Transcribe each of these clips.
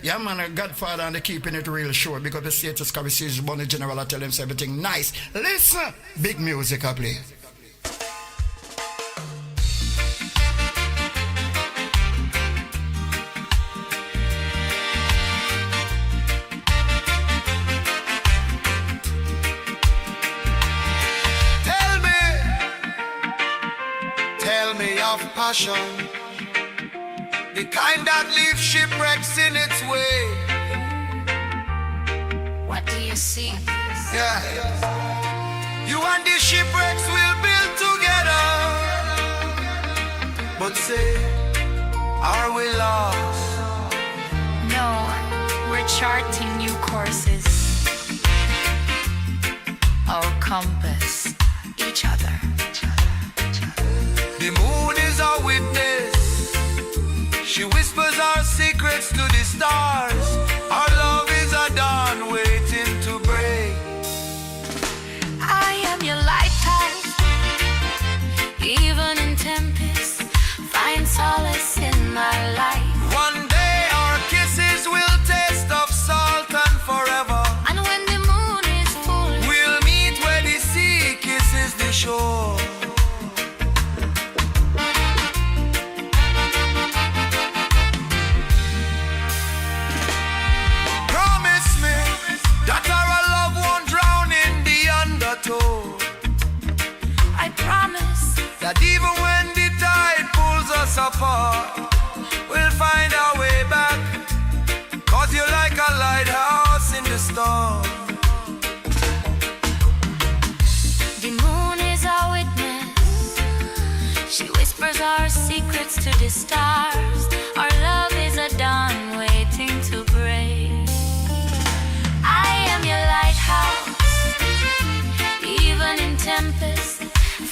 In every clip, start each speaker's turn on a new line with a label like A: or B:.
A: Yeah, man, a Godfather and they keeping it real short because the status conversation Bonnie General I tell them everything nice. Listen, big music I play.
B: Tell me of passion, the kind that leaves shipwrecks in its way.
C: What do you see?
B: Yeah, you and the shipwrecks will build together. But say, are we lost?
C: No, we're charting new courses. Our compass, each other.
B: The moon is our witness. She whispers our secrets to the stars. Our love is a dawn waiting to break.
C: I am your lighthouse. Even in tempest, find solace in my life.
B: One day our kisses will taste of salt and forever.
C: And when the moon is full,
B: we'll meet where the sea kisses the shore.
C: I promise
B: that even when the tide pulls us apart, we'll find our way back. Cause you're like a lighthouse in the storm.
C: the moon is our witness. She whispers our secrets to the stars. Our love is a dawn waiting to break. I am your lighthouse. Even in tempest,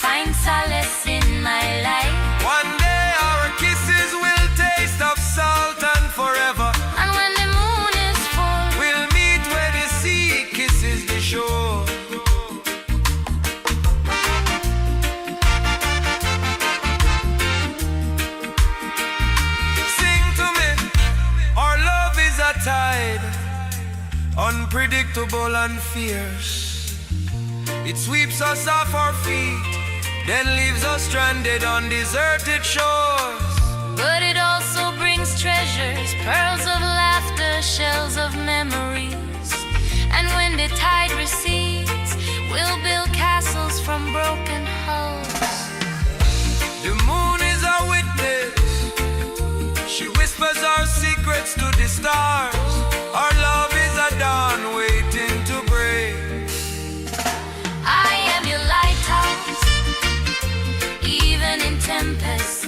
C: find solace in my life.
B: One day our kisses will taste of salt and forever.
C: And when the moon is full,
B: we'll meet where the sea kisses the shore. Sing to me, our love is a tide, unpredictable and fierce. It sweeps us off our feet, then leaves us stranded on deserted shores.
C: but it also brings treasures, pearls of laughter, shells of memories. And when the tide recedes, we'll build castles from broken hulls.
B: The moon is our witness. She whispers our secrets to the stars. Our love is a dawn waiting to break.
C: I am your lighthouse. Even in tempest,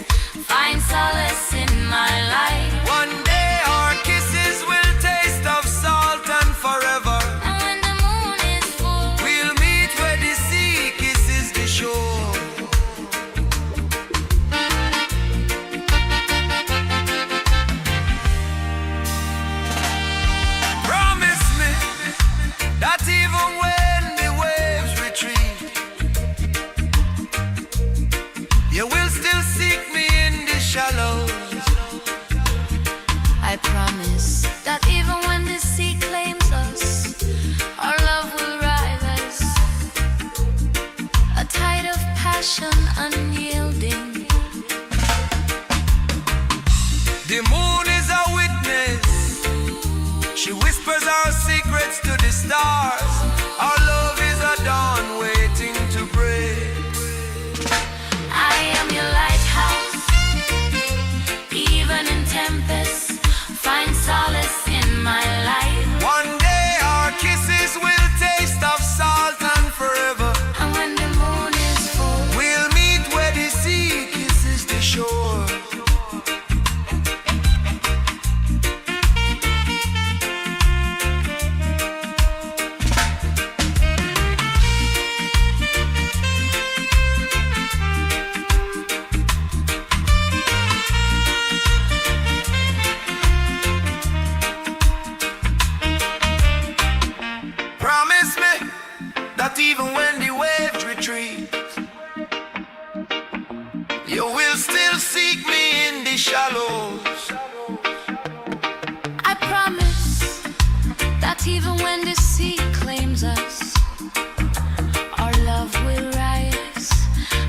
C: find solace in my life.
B: One day our kisses will taste of salt and forever.
C: And when the moon is full,
B: we'll meet where the sea kisses the shore. Promise me that even when the waves retreat, you will still seek me in the shallows.
C: I promise that even when the sea claims us, our love will rise. A tide of passion unyielding.
B: The moon is a witness. She whispers our secrets to the stars. Our love is a dawn waiting to break.
C: I am your lighthouse. Even in tempest, find solace in my life.
B: One day our kisses will taste of salt and forever.
C: And when the moon is full,
B: we'll meet where the sea kisses the shore. Promise me that even when the waves retreat, you will still seek me in the shallows.
C: I promise But even when the sea claims us, our love will rise,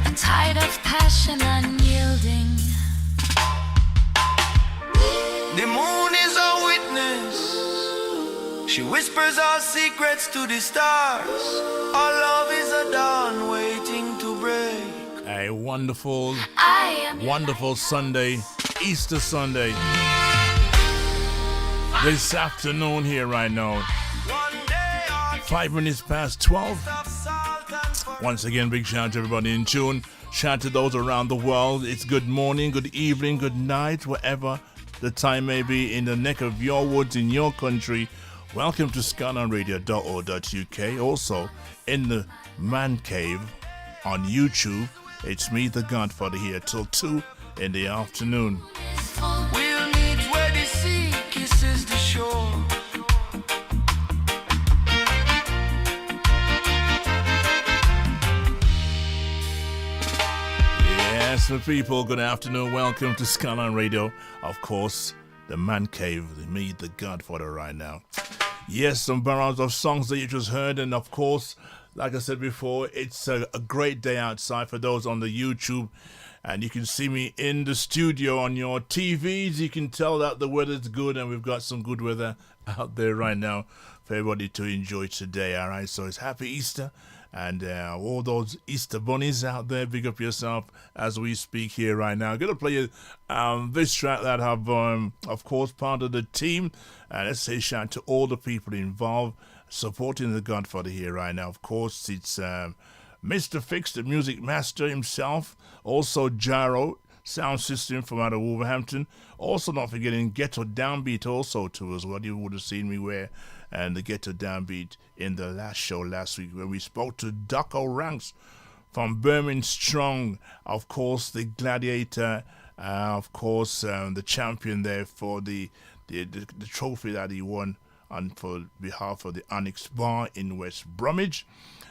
C: a tide of passion unyielding.
B: The moon is our witness. She whispers our secrets to the stars. Our love is a dawn waiting to break.
D: A wonderful Sunday, Easter Sunday. This afternoon here right now. 5 minutes past 12. Once again, big shout out to everybody in tune. Shout out to those around the world. It's good morning, good evening, good night, whatever the time may be in the neck of your woods in your country. Welcome to scanonradio.org.uk. Also in the Man Cave on YouTube. It's me, the Godfather, here till 2 in the afternoon.
B: We'll meet where the sea kisses the shore.
D: Yes, my people, good afternoon. Welcome to Skyline Radio. Of course, the Man Cave, me, the Godfather, right now. Yes, some barrels of songs that you just heard, and of course, like I said before, it's a great day outside for those on the YouTube, and you can see me in the studio on your TVs. You can tell that the weather's good, and we've got some good weather out there right now for everybody to enjoy today. All right, so it's happy Easter. And all those Easter bunnies out there, big up yourself as we speak here right now. I'm going to play you this track that have, of course, part of the team. Let's say shout out to all the people involved supporting the Godfather here right now. Of course, it's Mr. Fix, the music master himself. Also, Gyro, sound system from out of Wolverhampton. Also, not forgetting Ghetto Downbeat also too as well. You would have seen me wear and the Ghetto Downbeat in the last show last week where we spoke to Ducko Ranks from Birmingham Strong. Of course, the gladiator, of course, the champion there for the trophy that he won on for behalf of the Onyx Bar in West Bromwich.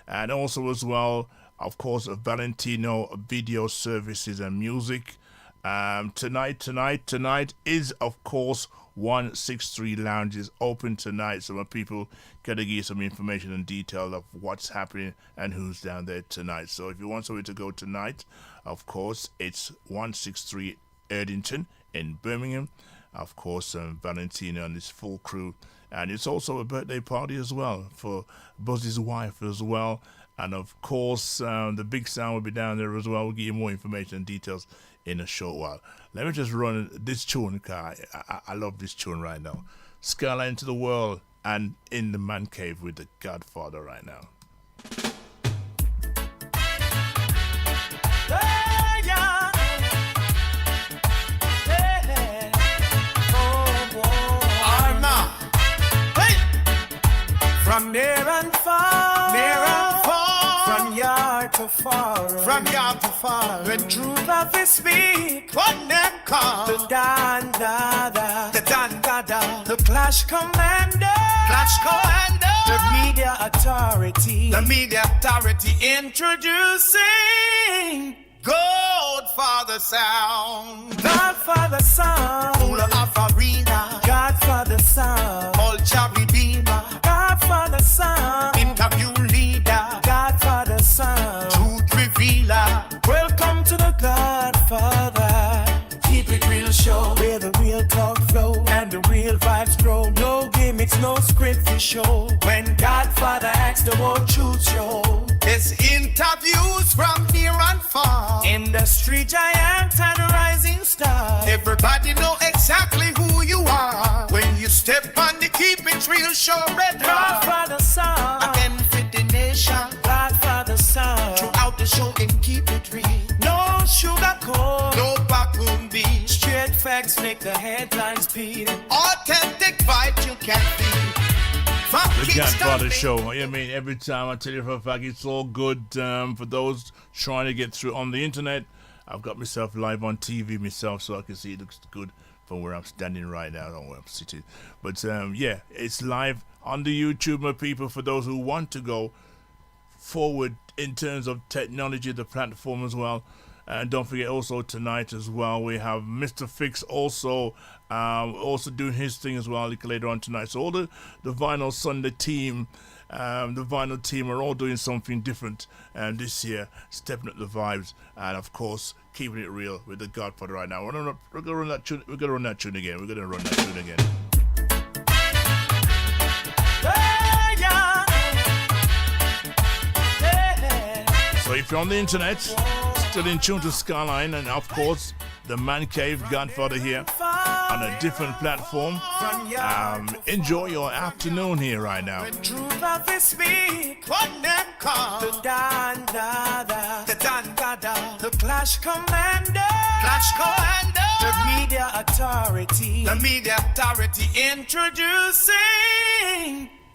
D: And also as well, of course, Valentino Video Services and Music. Tonight is, of course, 163 Lounges open tonight, so my people gotta give you some information and detail of what's happening and who's down there tonight. So if you want somewhere to go tonight, of course, it's 163 Erdington in Birmingham. Of course, Valentino and his full crew. And it's also a birthday party as well for Buzzy's wife as well. And of course, the big sound will be down there as well. We'll give you more information and details in a short while. Let me just run this tune, because I love this tune right now. Skyline to the World and In the Man Cave with the Godfather right now.
B: From near and far, from yard to far, when true love is speak, what them call the Dan Dada, the Clash Commander, the media authority, introducing Godfather sound, full of arena, Godfather sound, culture redeemer, Godfather sound, interview leader, Godfather sound, truth revealer. Welcome to the Godfather. Keep it real show, where the real talk flow and the real vibes grow. No gimmicks, no script for show. When Godfather acts, the whole truth show. There's interviews from near and far. Industry giant and rising star. Everybody know exactly who you are when you step on the Keep It Real show. Red Godfather sound, again for the nation. Godfather sound, throughout the show and keep it real. No sugar coat, no backroom beat. Straight facts make the headlines beat. Authentic vibes you can feel.
D: The Godfather Show. I mean, every time I tell you for a fact, it's all good for those trying to get through on the internet. I've got myself live on TV myself, so I can see it looks good from where I'm standing right now, or where I'm sitting. But yeah, it's live on the YouTube, my people, for those who want to go forward in terms of technology, the platform as well. And don't forget also tonight as well, we have Mr. Fix also doing his thing as well later on tonight. So all the Vinyl Sunday team, the Vinyl team are all doing something different this year, stepping up the vibes and of course keeping it real with the Godfather right now. We're gonna run that tune. We're gonna run that tune again. So if you're on the internet, still in tune to Skyline, and of course the Man Cave Godfather here on a different platform. Enjoy your afternoon here right now.
B: When truth of his speak, what them call the the Clash Commander, the media authority, introducing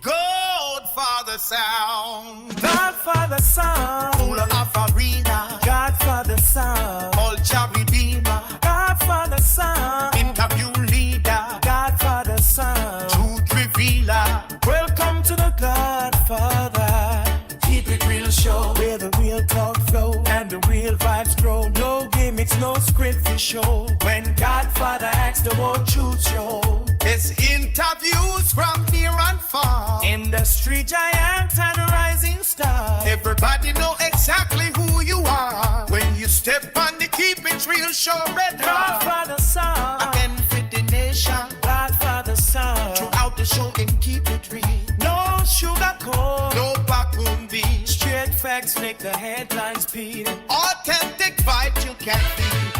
B: Godfather sound, Godfather sound, full of arena, Godfather sound, ultra redeemer, Godfather sound, interview leader, Godfather sound, truth revealer. Welcome to the Godfather. Keep it real show, where the real talk flow and the real vibes grow. No gimmicks, no script for show. When Godfather acts, the whole truth show. There's interviews from near and far, industry giant and rising star. Everybody know exactly who you are when you step on the Keep It Real show. Red Godfather sound, again for the nation. Godfather sound, throughout the show and keep it real. No sugar coat, no backroom beat. Straight facts make the headlines beat. Authentic vibes you can feel.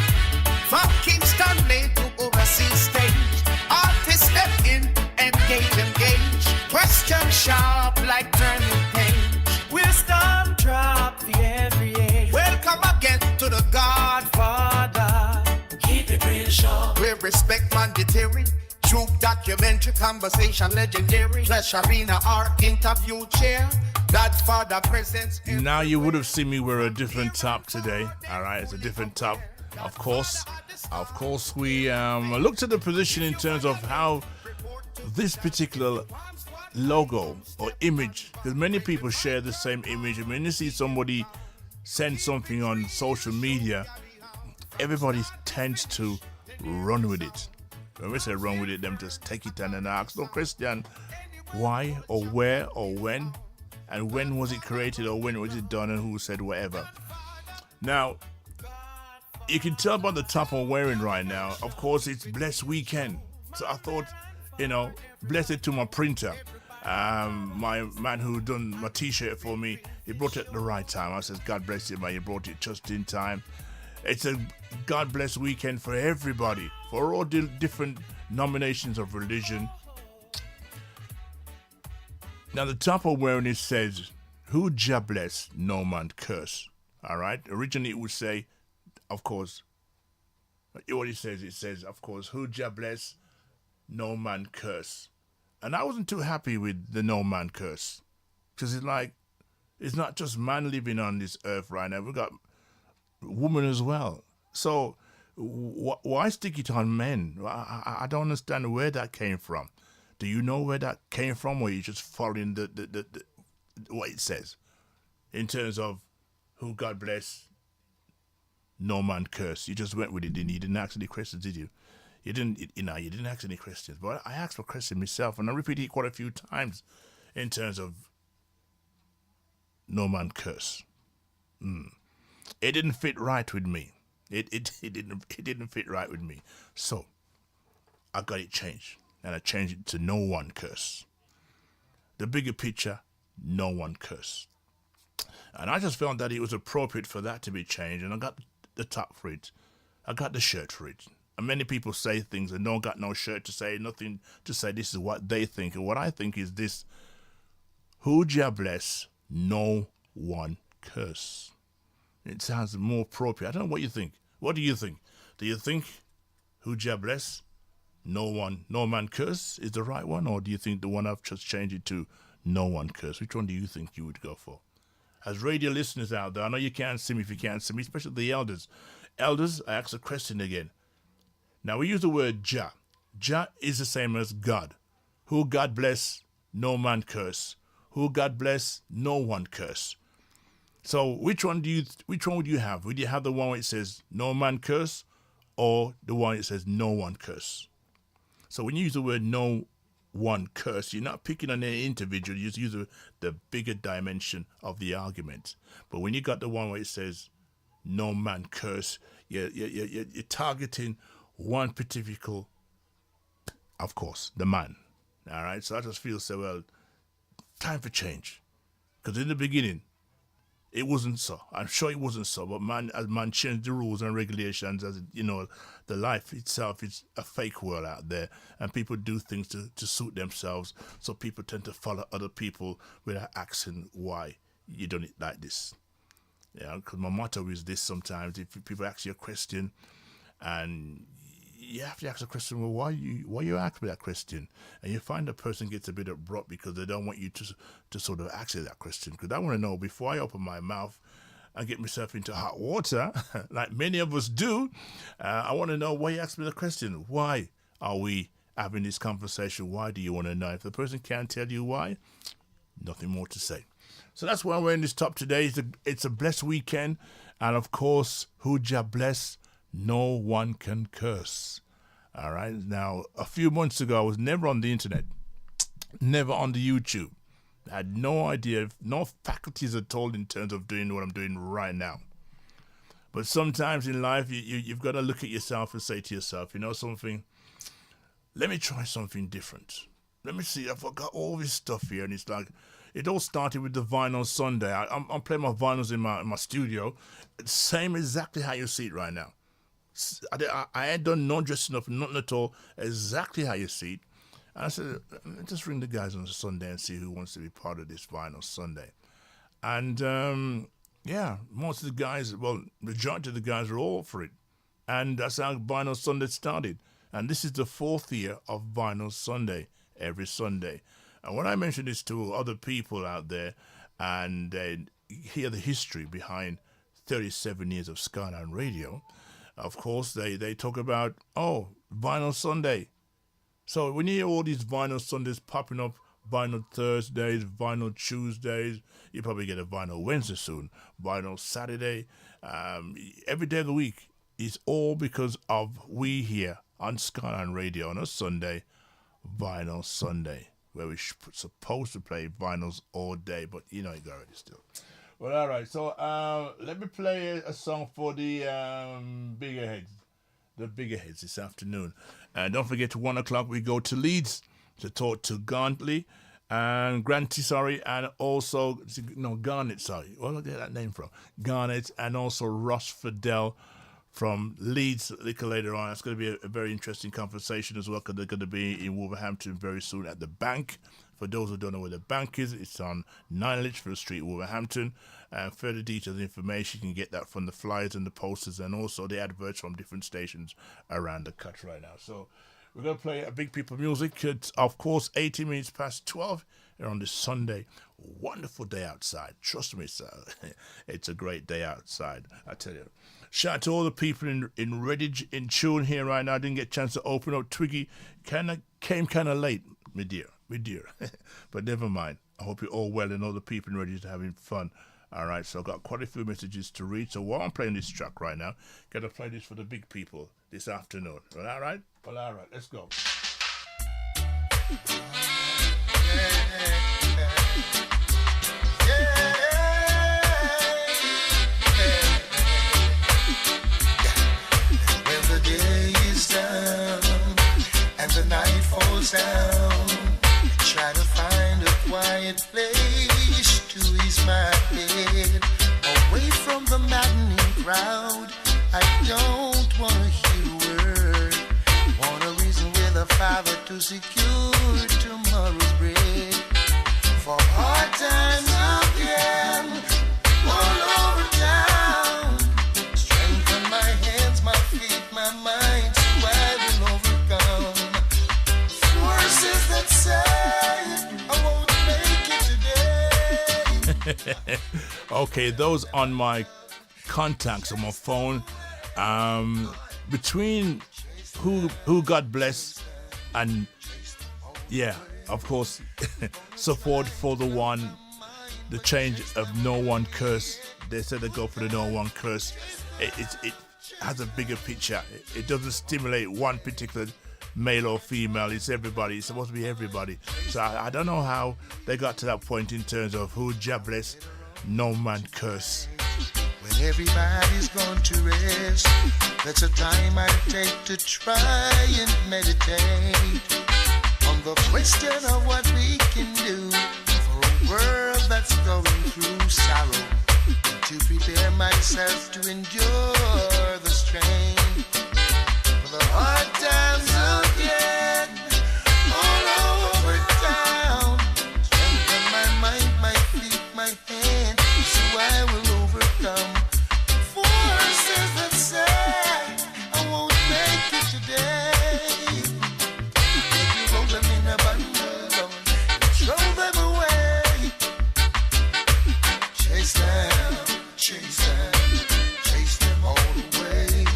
B: From Kingston made to overseas stage. Artists step in, engage. Question sharp like turning page. Wisdom drop for every age. Welcome again to the Godfather. Keep it real show, where respect mandatory. True documentary, conversation legendary. Flash arena or interview chair. Godfather presents.
D: Now you would have seen me wear a different top today. All right, it's a different top. Of course, we looked at the position in terms of how this particular logo or image, because many people share the same image. And when you see somebody send something on social media, everybody tends to run with it. When we say run with it, them just take it and then ask, no Christian, why or where or when, and when was it created or when was it done and who said whatever. Now, you can tell by the top I'm wearing right now, of course, it's Blessed Weekend. So I thought, blessed to my printer. My man who done my t-shirt for me, he brought it at the right time. I said, God bless you, man, you brought it just in time. It's a God bless weekend for everybody, for all different nominations of religion. Now the top I'm wearing, it says, who Jah bless, no man curse. All right? Originally it would say, of course, what it says, of course, who Jah bless, no man curse. And I wasn't too happy with the no man curse. Because it's not just man living on this earth right now. We've got women as well. So why stick it on men? I don't understand where that came from. Do you know where that came from, or you just following the what it says in terms of who God bless, no man curse? You just went with it, didn't you? You didn't ask any questions, did you? You didn't ask any questions. But I asked for questions myself, and I repeated it quite a few times in terms of no man curse. It didn't fit right with me. It didn't fit right with me. So I got it changed, and I changed it to no one curse. The bigger picture, no one curse. And I just felt that it was appropriate for that to be changed, and I got the top for it. I got the shirt for it. And many people say things and don't got no shirt to say, nothing to say. This is what they think. And what I think is this: who Jah bless, no one curse. It sounds more appropriate. I don't know what you think. What do you think? Do you think who Jah bless, no man curse is the right one? Or do you think the one I've just changed it to no one curse? Which one do you think you would go for? As radio listeners out there, I know you can't see me if you can't see me, especially the elders. Elders, I ask a question again. Now we use the word Jah. Jah is the same as God. Who God bless, no man curse. Who God bless, no one curse. So which one would you have? Would you have the one where it says no man curse, or the one that says no one curse? So when you use the word no one curse, you're not picking on any individual. You just use the bigger dimension of the argument. But when you got the one where it says no man curse, you're targeting one particular, of course, the man. All right. So I just feel so well. Time for change, because in the beginning, it wasn't so. I'm sure it wasn't so. But as man changed the rules and regulations, as the life itself is a fake world out there, and people do things to suit themselves. So people tend to follow other people without asking why you done it like this. Yeah, because my motto is this: sometimes if people ask you a question, and you have to ask the question, well, why you ask me that question? And you find the person gets a bit abrupt because they don't want you to sort of ask that question. Because I want to know, before I open my mouth and get myself into hot water, like many of us do, I want to know why you asked me the question. Why are we having this conversation? Why do you want to know? If the person can't tell you why, nothing more to say. So that's why we're in this top today. It's a blessed weekend. And of course, who Jah bless, no one can curse. All right. Now, a few months ago, I was never on the internet, never on the YouTube. I had no idea, no faculties at all in terms of doing what I'm doing right now. But sometimes in life, you've got to look at yourself and say to yourself, you know something, let me try something different. Let me see, I've got all this stuff here, and it's like, it all started with the vinyl Sunday. I'm playing my vinyls in my studio. It's same exactly how you see it right now. I ain't done no dressing up, nothing at all, exactly how you see it. And I said, just ring the guys on Sunday and see who wants to be part of this vinyl Sunday. And most of the guys, well, majority of the guys are all for it. And that's how Vinyl Sunday started. And this is the 4th year of Vinyl Sunday, every Sunday. And when I mention this to other people out there and they hear the history behind 37 years of Skyline Radio, of course, they talk about, Vinyl Sunday. So when you hear all these Vinyl Sundays popping up, Vinyl Thursdays, Vinyl Tuesdays, you probably get a Vinyl Wednesday soon, Vinyl Saturday, every day of the week is all because of we here on Skyline Radio on a Sunday, Vinyl Sunday, where we're supposed to play vinyls all day, but you got already still. Well, all right. So let me play a song for the bigger heads. The bigger heads this afternoon. And don't forget, to 1 o'clock we go to Leeds to talk to Granty, and also Garnet. Sorry, where did I get that name from? Garnet, and also Ross Fidel from Leeds a little later on. It's going to be a very interesting conversation as well, because they're going to be in Wolverhampton very soon at the Bank. For those who don't know where the Bank is, it's on 9 Litchfield Street, Wolverhampton. Further details and information, you can get that from the flyers and the posters, and also the adverts from different stations around the cut right now. So we're going to play a Big People music. It's, of course, 18 minutes past 12 here on this Sunday. Wonderful day outside. Trust me, sir. It's a great day outside, I tell you. Shout out to all the people in Redditch in tune here right now. I didn't get a chance to open up. Twiggy came kind of late, my dear. But never mind. I hope you're all well and all the people in Redditch are having fun. All right, so I've got quite a few messages to read. So while I'm playing this track right now, going to play this for the big people this afternoon. Well, all right? Well, all right. Let's go.
B: When the day is done and the night falls down, try to find a quiet place to ease my head, away from the maddening crowd. I don't want to hear a word. Want to reason with a father to secure tomorrow's bread. For hard times again, all over town. Strengthen my hands, my feet, my mind, so I will overcome forces that say I won't make it today.
D: Okay, those on my contacts on my phone, between who God bless and of course support for the one the change of No One Curse. They said they go for the No One Curse. It has a bigger picture. It doesn't stimulate one particular male or female. It's everybody. It's supposed to be everybody. So I don't know how they got to that point in terms of who Jah bless, no man curse.
B: When everybody's gone to rest, that's a time I take to try and meditate on the question of what we can do for a world that's going through sorrow, and to prepare myself to endure the strain for the hard times again all over town. Strengthen my mind, my feet, my hands, so I will overcome forces that say I won't make it today. If you roll them in a bundle, Lord, and throw them away. Chase them, chase them, chase them all away.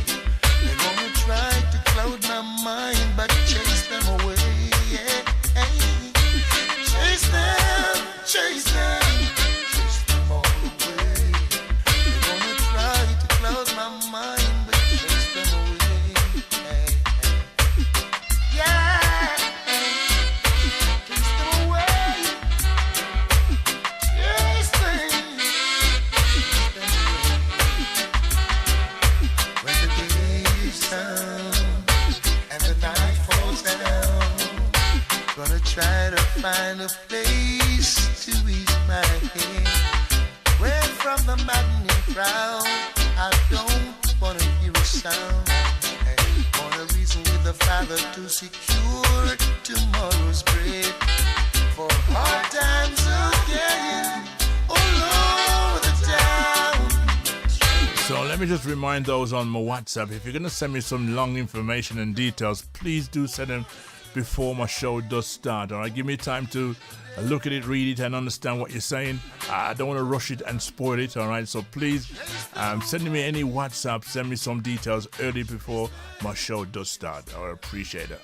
B: They're gonna try to cloud my mind, but chase them away. Yeah. Chase them, chase them, chase them all away. They're gonna try to cloud my mind, but chase them away. Yeah. Chase them away. Chase them. Chase them away. When the day is done and the night falls down, gonna try to find a place to ease my head. Away from the maddening crowd, I don't wanna hear a sound. I wanna reason with the Father to secure tomorrow's bread. For hard times again, all over the town.
D: So let me just remind those on my WhatsApp, if you're going to send me some long information and details, please do send them before my show does start. All right, give me time to look at it, read it, and understand what you're saying. I don't want to rush it and spoil it. All right, so please send me any WhatsApp, send me some details early before my show does start. I appreciate it.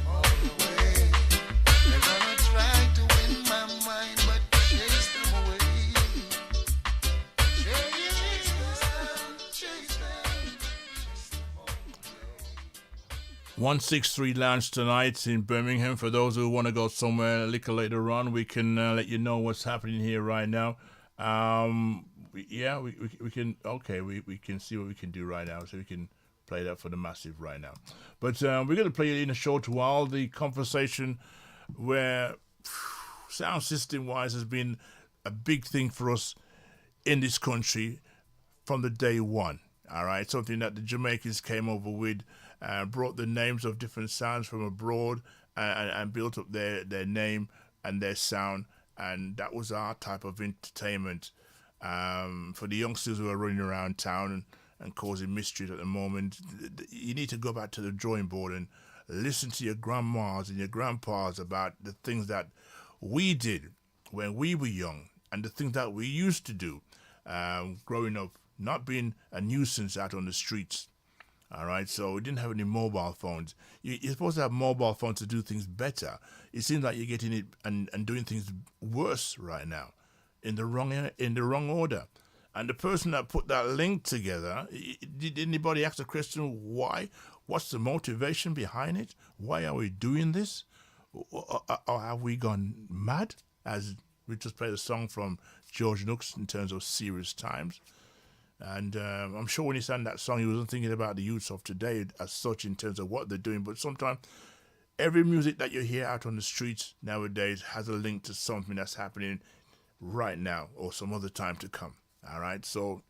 B: All the way. They're gonna try to win my mind, but chase them away. Chase them, chase them, chase them all away.
D: 163 Lounge tonight in Birmingham. For those who want to go somewhere a little later on, we can let you know what's happening here right now. We can, okay, we can see what we can do right now, so we can play that for the massive right now. But we're going to play it in a short while. The conversation where sound system wise has been a big thing for us in this country from the day one. All right, something that the Jamaicans came over with, brought the names of different sounds from abroad and built up their name and their sound, and that was our type of entertainment for the youngsters who are running around town and causing mischief at the moment. You need to go back to the drawing board and listen to your grandmas and your grandpas about the things that we did when we were young and the things that we used to do growing up, not being a nuisance out on the streets. All right, so we didn't have any mobile phones. You're supposed to have mobile phones to do things better. It seems like you're getting it and doing things worse right now, in the wrong order. And the person that put that link together, did anybody ask the question why? What's the motivation behind it? Why are we doing this? Or have we gone mad? As we just played a song from George Nooks in terms of serious times. And I'm sure when he sang that song, he wasn't thinking about the youths of today as such in terms of what they're doing. But sometimes every music that you hear out on the streets nowadays has a link to something that's happening right now or some other time to come. All right, so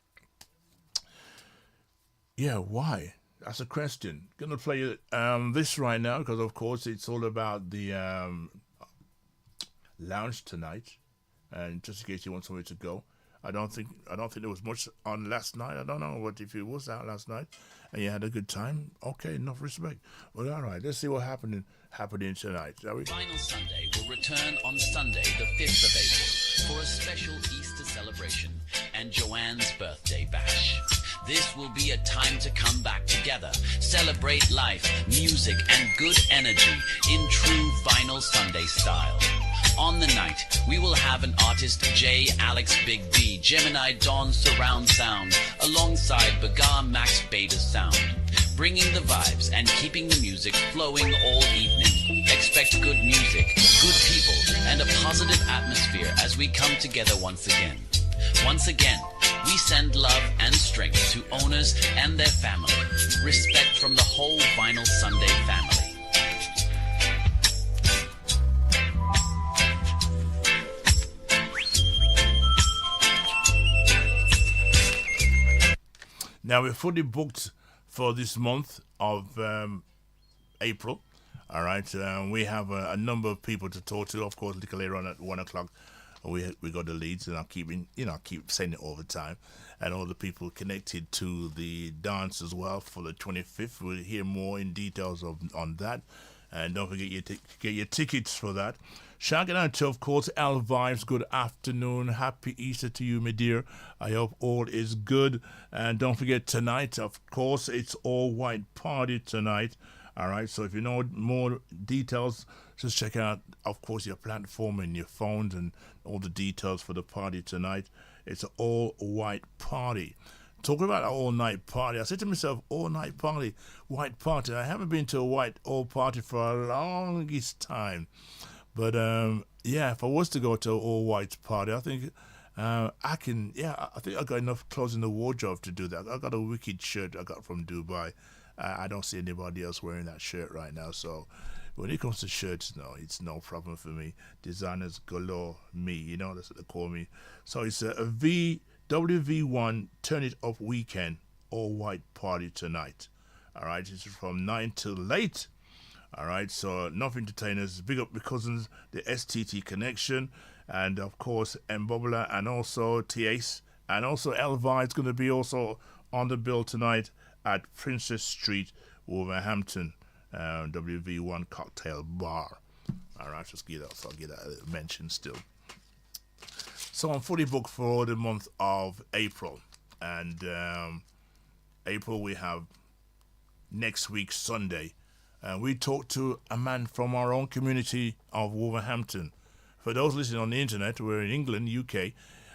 D: yeah, why? That's a question. Gonna play this right now because, of course, it's all about the lounge tonight. And just in case you want somewhere to go, I don't think there was much on last night. I don't know what if it was out last night and you had a good time. Okay, enough respect. Well, all right, let's see what happening tonight, shall we?
E: Vinyl Sunday will return on Sunday, the 5th of April, for a special Easter celebration and Joanne's birthday bash. This will be a time to come back together, celebrate life, music, and good energy in true Vinyl Sunday style. On the night, we will have an artist J, Alex Big B, Gemini Dawn Surround Sound, alongside Bagar Max Beta Sound, bringing the vibes and keeping the music flowing all evening. Expect good music, good people, and a positive atmosphere as we come together once again. Once again, we send love and strength to owners and their family. Respect from the whole Vinyl Sunday family.
D: Now we're fully booked for this month of April. All right, we have a number of people to talk to. Of course, a little later on at 1 o'clock, we got the leads, and I keep saying it all the time. And all the people connected to the dance as well for the 25th. We'll hear more in details on that. And don't forget get your tickets for that. Shouting out to, of course, L Vibes. Good afternoon. Happy Easter to you, my dear. I hope all is good. And don't forget tonight, of course, it's all white party tonight. All right. So if you know more details, just check out, of course, your platform and your phones and all the details for the party tonight. It's an all white party. Talking about an all-night party, I said to myself, all-night party, white party. I haven't been to a white all party for a longest time. But, yeah, if I was to go to an all-white party, I think I think I got enough clothes in the wardrobe to do that. I got a wicked shirt I got from Dubai. I don't see anybody else wearing that shirt right now. So when it comes to shirts, no, it's no problem for me. Designers galore, me, you know, that's what they call me. So it's a WV1 Turn It Up Weekend, all white party tonight. All right, it's from 9 till late. All right, so enough entertainers. Big up my cousins, the STT Connection, and of course Mbobula, and also T-Ace, and also Elvi is going to be also on the bill tonight at Princess Street, Wolverhampton, WV1 Cocktail Bar. All right, just get that. So I'll get that mention still. So I'm fully booked for the month of April, and April we have next week Sunday. We talked to a man from our own community of Wolverhampton. For those listening on the internet, we're in England, UK,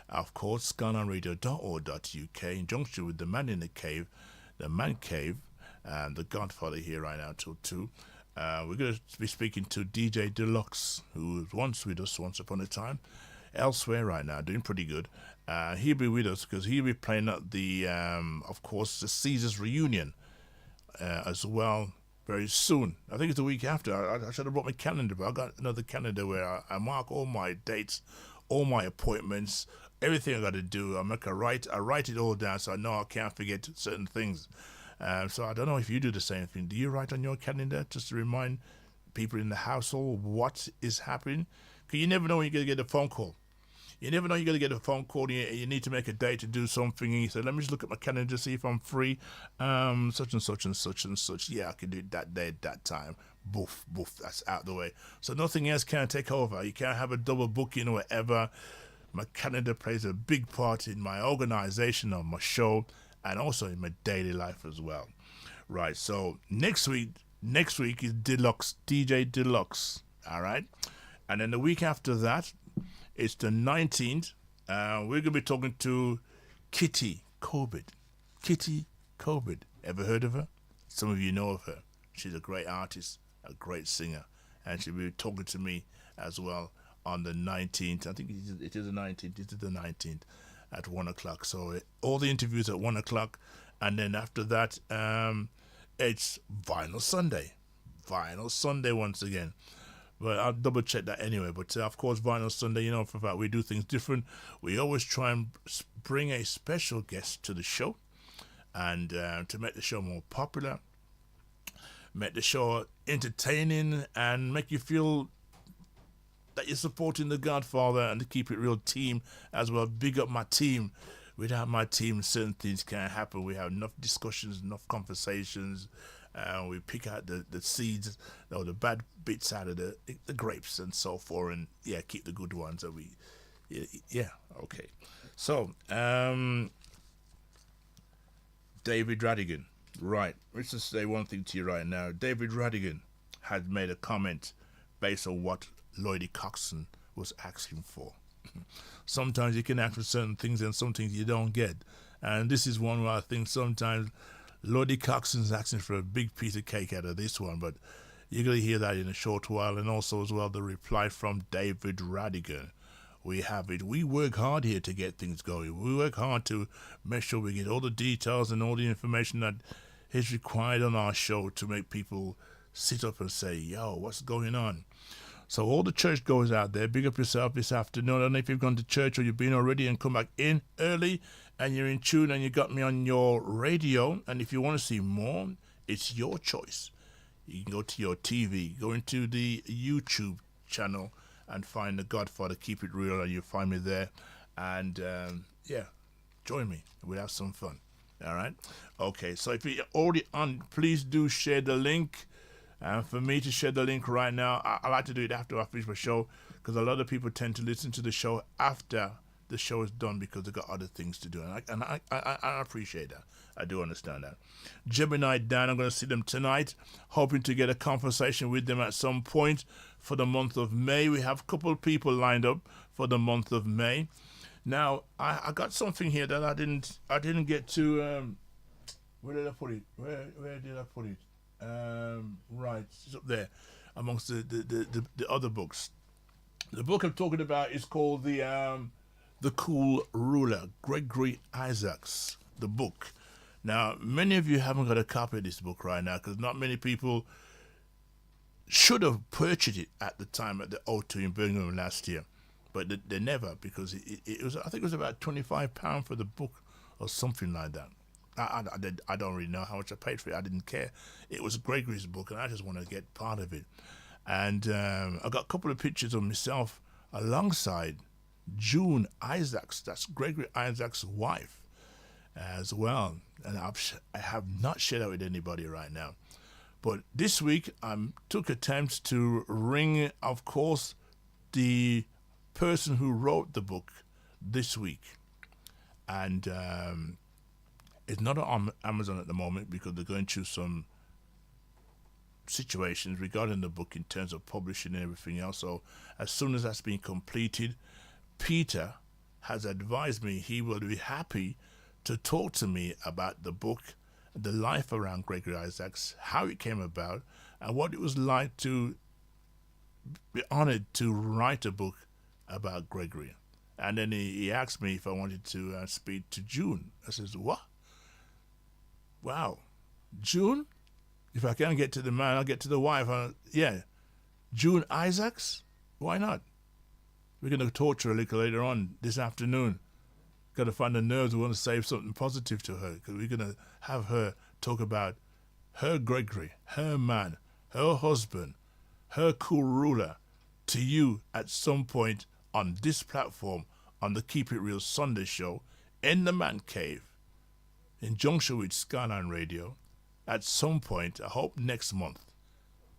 D: of course, scanonradio.org.uk, in junction with the man in the cave, the man cave, and the Godfather here right now till 2. We're going to be speaking to DJ Deluxe, who was once with us once upon a time, elsewhere right now, doing pretty good. He'll be with us because he'll be playing at the, of course, the Caesars reunion as well very soon. I think it's the week after. I should have brought my calendar, but I got another calendar where I mark all my dates, all my appointments, everything I got to do. I write it all down so I know I can't forget certain things. So I don't know if you do the same thing. Do you write on your calendar just to remind people in the household what is happening? Because you never know when you're going to get a phone call. You never know you're going to get a phone call and you need to make a date to do something. And you say, let me just look at my calendar to see if I'm free. Such and such and such and such. Yeah, I can do it that day at that time. Boof, boof, that's out the way. So nothing else can take over. You can't have a double booking or whatever. My calendar plays a big part in my organization of my show and also in my daily life as well. Right, so next week is Deluxe, DJ Deluxe. All right. And then the week after that, it's the 19th. We're going to be talking to Kitty Corbett. Kitty Corbett. Ever heard of her? Some of you know of her. She's a great artist, a great singer. And she'll be talking to me as well on the 19th. I think it is the 19th. It is the 19th at 1 o'clock. So all the interviews at 1 o'clock. And then after that, it's Vinyl Sunday. Vinyl Sunday once again. But I'll double check that anyway. But of course, Vinyl Sunday, you know, for fact, we do things different. We always try and bring a special guest to the show, and to make the show more popular, make the show entertaining, and make you feel that you're supporting the Godfather and to keep it real team as well. Big up my team. Without my team, certain things can't happen. We have enough discussions, enough conversations. We pick out the seeds, or the bad bits out of the grapes and so forth, and yeah, keep the good ones. That okay. So, David Radigan, right? Let's just say one thing to you right now. David Radigan had made a comment based on what Lloydie Coxon people's asking for. Sometimes you can ask for certain things and some things you don't get. And this is one where I think sometimes Lottie Coxon's asking for a big piece of cake out of this one, but you're going to hear that in a short while. And also as well the reply from David Radigan. We have it. We work hard here to get things going. We work hard to make sure we get all the details and all the information that is required on our show to make people sit up and say, yo, what's going on? So all the church goers out there, big up yourself this afternoon. I don't know if you've gone to church or you've been already and come back in early and you're in tune and you got me on your radio. And if you want to see more, it's your choice. You can go to your TV, go into the YouTube channel and find the Godfather, Keep It Real, and you'll find me there. And yeah, join me. We'll have some fun. All right? Okay, so if you're already on, please do share the link. For me to share the link right now, I like to do it after I finish my show because a lot of people tend to listen to the show after the show is done because they've got other things to do. And I appreciate that. I do understand that. Gemini Dan, I'm going to see them tonight, hoping to get a conversation with them at some point for the month of May. We have a couple of people lined up for the month of May. Now, I got something here that I didn't get to. Where did I put it? Where did I put it? Right, it's up there amongst the other books. The book I'm talking about is called The Cool Ruler, Gregory Isaacs, the book. Now, many of you haven't got a copy of this book right now because not many people should have purchased it at the time at the O2 in Birmingham last year, but they never, because it was, I think it was about £25 for the book or something like that. I don't really know how much I paid for it. I didn't care. It was Gregory's book, and I just wanted to get part of it. And I got a couple of pictures of myself alongside June Isaacs. That's Gregory Isaacs' wife as well. And I have not shared that with anybody right now. But this week, I took attempts to ring, of course, the person who wrote the book this week. And it's not on Amazon at the moment because they're going through some situations regarding the book in terms of publishing and everything else. So as soon as that's been completed, Peter has advised me he will be happy to talk to me about the book, the life around Gregory Isaacs, how it came about, and what it was like to be honored to write a book about Gregory. And then he asked me if I wanted to speak to June. I says, what? Wow, June? If I can't get to the man, I'll get to the wife. Yeah, June Isaacs? Why not? We're going to talk to her a little later on this afternoon. Got to find the nerves. We want to say something positive to her because we're going to have her talk about her Gregory, her man, her husband, her cool ruler to you at some point on this platform on the Keep It Real Sunday show in the Man Cave in junction with Skyline Radio at some point, I hope next month,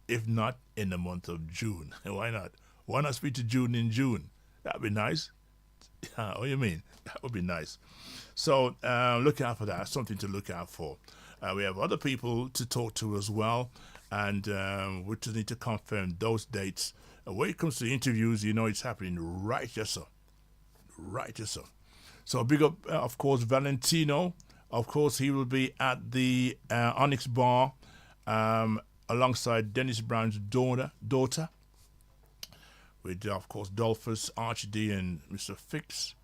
D: if not in the month of June. Why not? Why not speak to June in June? That'd be nice. What do you mean? That would be nice. So look out for that. Something to look out for. We have other people to talk to as well, and we just need to confirm those dates. When it comes to interviews, you know it's happening right here, sir. Right here, sir. So big up, of course, Valentino. Of course, he will be at the Onyx Bar alongside Dennis Brown's daughter. With, of course, Dolphus, Archd, and Mr. Fix.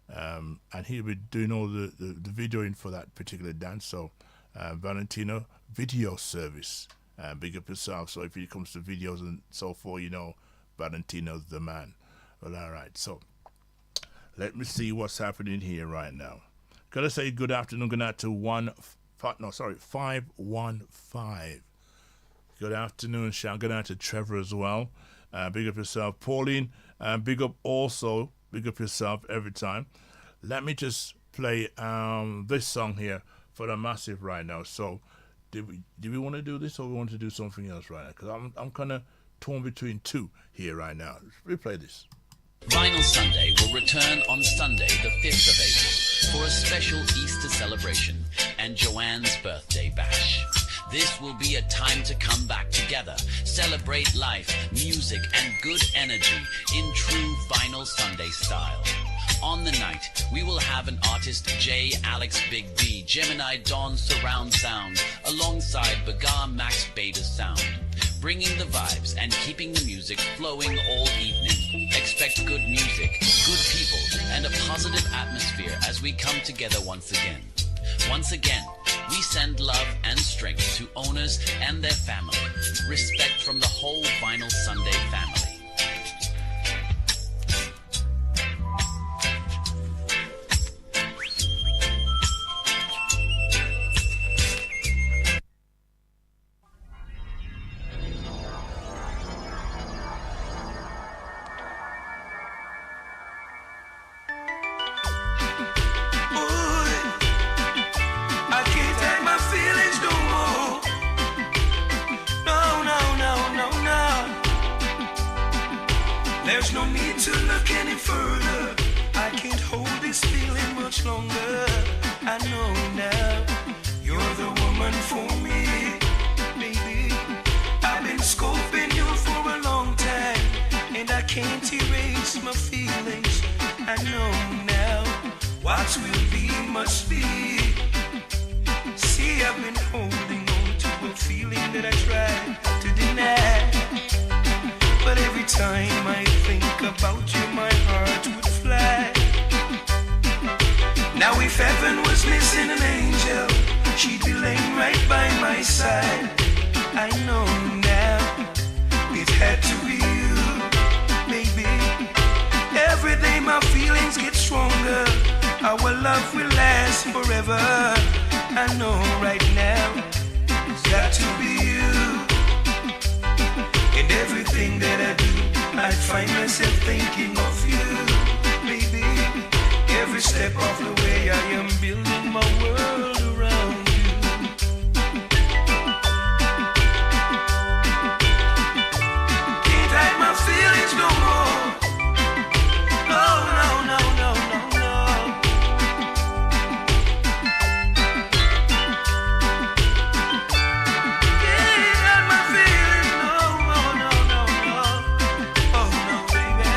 D: And he'll be doing all the videoing for that particular dance. So, Valentino, video service. Big up yourself. So, if it comes to videos and so forth, you know, Valentino's the man. Well, all right. So, let me see what's happening here right now. Gotta say good afternoon. Good night to 515. Good afternoon, Sean. Good night to Trevor as well. Big up yourself, Pauline. Big up yourself every time. Let me just play this song here for the massive right now. So, did we want to do this or we want to do something else right now? Because I'm kind of torn between two here right now. Let's replay this.
E: Vinyl Sunday will return on Sunday, the 5th of April, for a special Easter celebration and Joanne's birthday bash. This will be a time to come back together, celebrate life, music, and good energy in true vinyl Sunday style. On the night, we will have an artist J, Alex, Big B, Gemini, Dawn, Surround Sound, alongside Bagar, Max, Beta Sound, bringing the vibes and keeping the music flowing all evening. Expect good music, good people, and a positive atmosphere as we come together once again. Once again, we send love and strength to owners and their family. Respect from the whole Vinyl Sunday family.
B: There's no need to look any further. I can't hold this feeling much longer. I know now you're the woman for me, baby. I've been scoping you for a long time, and I can't erase my feelings. I know now what will be must be. See, I've been holding on to a feeling that I tried to deny. But every time I think about you, my heart would fly. Now if heaven was missing an angel, she'd be laying right by my side. I know now, it had to be you, baby. Every day my feelings get stronger. Our love will last forever. I know right now, it's got to be you. In everything that I do, I find myself thinking of you, baby. Every step of the way I am building my world around you. Can't hide my feelings no more. No, no, no, no, no, no. Can't hide my feelings no more, no, no, no. Oh no, baby.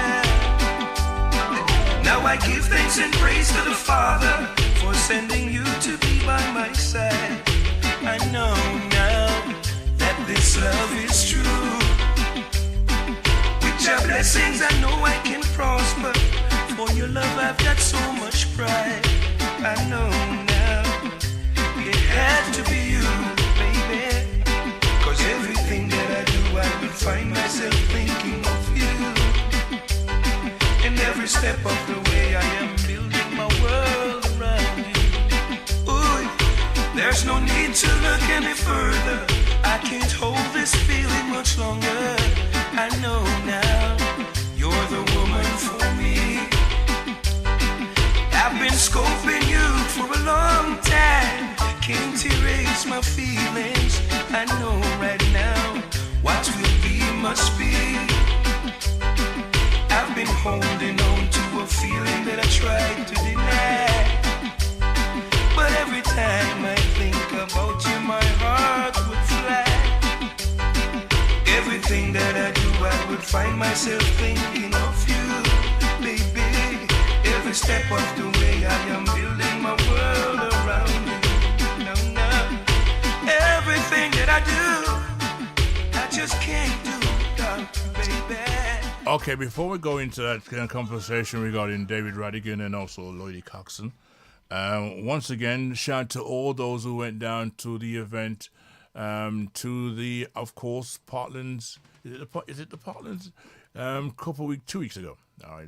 B: Now I give thanks and praise to the Father for sending you to be by my side. I know now that this love is true. With your blessings I know I can prosper. For your love I've got so much pride. I know now it had to be you, baby. Cause everything that I do I will find myself thinking of you. And every step of the way I am building my world around you. Ooh, there's no need to look any further. I can't hold this feeling much longer. I know now you're the woman for me. I've been scoping you for a long time. Can't erase my feelings. I know right now what will be must be. I've been holding on to a feeling that I tried to deny. But every time I think about you, my heart would fly. Everything that I do, I would find myself thinking of you, baby. Every step of the way I am building my world around you. No, no. Everything that I do, I just can't do without you, baby.
D: Okay, before we go into that conversation regarding David Radigan and also Lloydie Coxon, once again, shout out to all those who went down to the event, to the, of course, Portland's. Is it the Portland's? 2 weeks ago.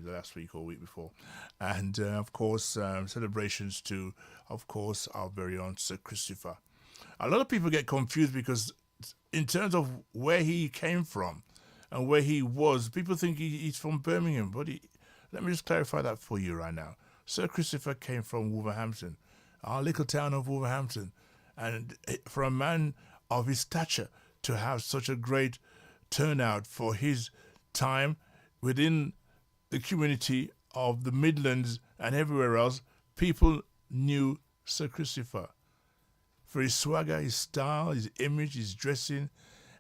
D: Last week or week before. And, of course, celebrations to, of course, our very own Sir Christopher. A lot of people get confused because in terms of where he came from and where he was, people think he's from Birmingham. But let me just clarify that for you right now. Sir Christopher came from Wolverhampton, our little town of Wolverhampton. And for a man of his stature to have such a great turnout for his time within the community of the Midlands and everywhere else, people knew Sir Christopher for his swagger, his style, his image, his dressing,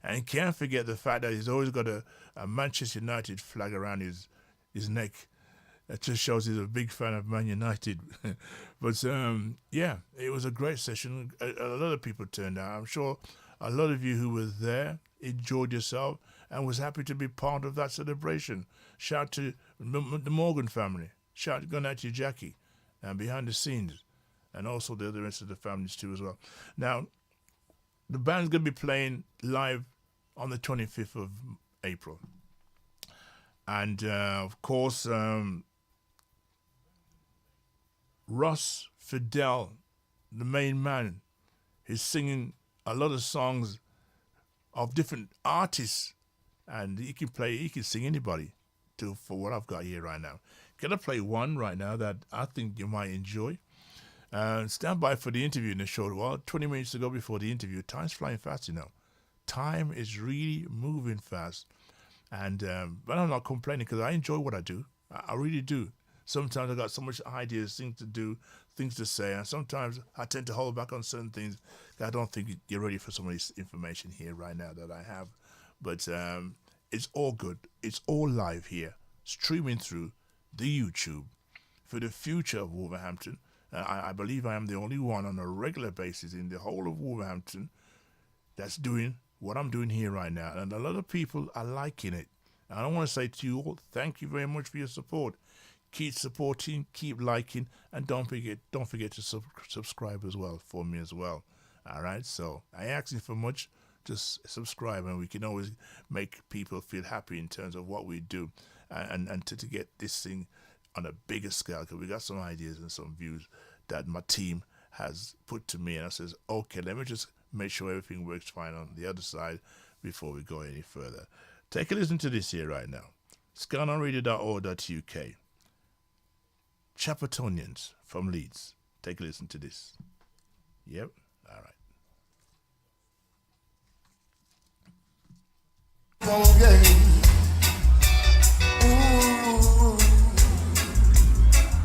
D: and can't forget the fact that he's always got a Manchester United flag around his neck. It just shows he's a big fan of Man United. But yeah, it was a great session. A lot of people turned out. I'm sure a lot of you who were there enjoyed yourself and was happy to be part of that celebration. Shout to the Morgan family. Shout going out to Jackie and behind the scenes, and also the other rest of the families too as well. Now, the band's going to be playing live on the 25th of April. And of course, Ross Fidel, the main man, is singing a lot of songs of different artists, and he can sing anybody for what I've got here right now. Gonna play one right now that I think you might enjoy. Stand by for the interview in a short while. 20 minutes to go before the interview. Time's flying fast, you know. Time is really moving fast. And but I'm not complaining because I enjoy what I do. I really do. Sometimes I got so much ideas, things to do, things to say, and sometimes I tend to hold back on certain things. I don't think you're ready for some of this information here right now that I have. But it's all good. It's all live here, streaming through the YouTube for the future of Wolverhampton. I believe I am the only one on a regular basis in the whole of Wolverhampton that's doing what I'm doing here right now. And a lot of people are liking it. And I want to say to you all, thank you very much for your support. Keep supporting, keep liking, and don't forget to subscribe as well for me as well. All right, so I ain't asking for much. Just subscribe, and we can always make people feel happy in terms of what we do, and to get this thing on a bigger scale, because we got some ideas and some views that my team has put to me, and I says, okay, let me just make sure everything works fine on the other side before we go any further. Take a listen to this here right now. ScanonRadio.org.uk. CHAPELTONANS from Leeds. Take a listen to this. Yep. All right.
B: Oh, yeah. Ooh.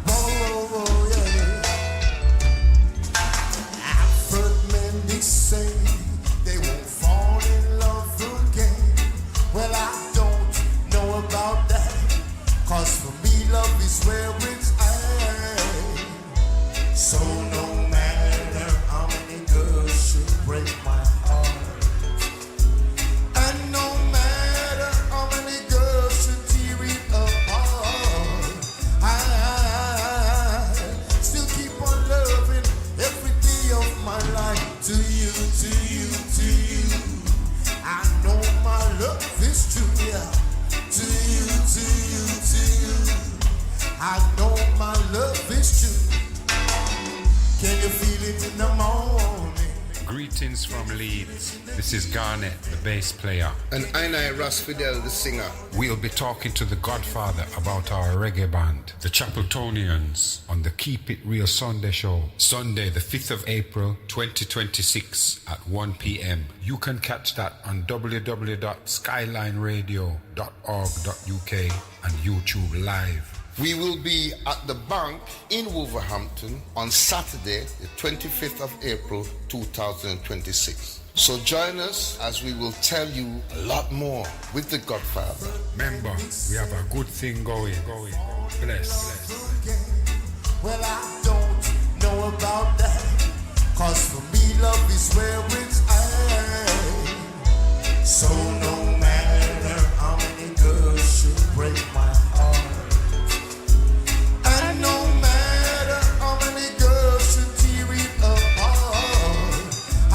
B: Oh, yeah. I've heard many say they won't fall in love again. Well, I don't know about that, 'cause for me love is where it's at. So no matter how many girls should break my heart, and no matter how many girls should tear it apart, I still keep on loving every day of my life. To you, to you, to you, I know my love is true, yeah. To you, to you, to you, I know my love is true. Can you feel it in the morning?
F: Greetings from Leeds. This is Garnet, the bass player.
G: And I, Ross Fidel, the singer.
F: We'll be talking to the Godfather about our reggae band, the Chapeltonians, on the Keep It Real Sunday show, Sunday the 5th of April 2026 at 1 p.m. You can catch that on www.skylineradio.org.uk and YouTube Live.
G: We will be at the bank in Wolverhampton on Saturday, the 25th of April 2026. So join us as we will tell you a lot more with the Godfather.
F: Remember, we have a good thing going. Bless.
B: Well, I don't know about that, 'cause for me love is where it's at. So no matter how many girls should break my heart, and no matter how many girls should tear it apart, I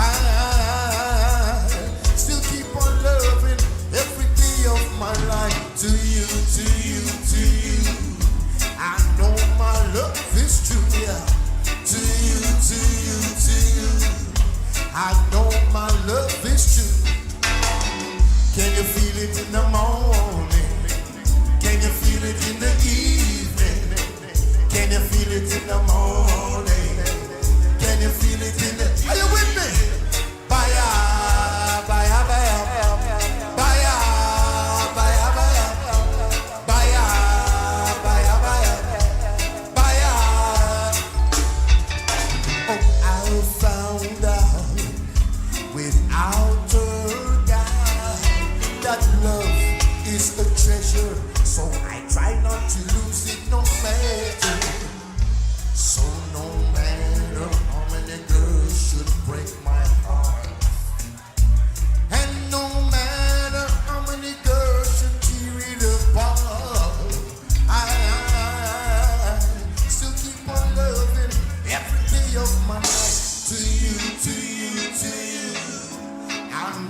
B: still keep on loving every day of my life. To you, to you, to you, I know my love is true, yeah. To you, to you, to you, I know my love is true. Can you feel it in the morning? Can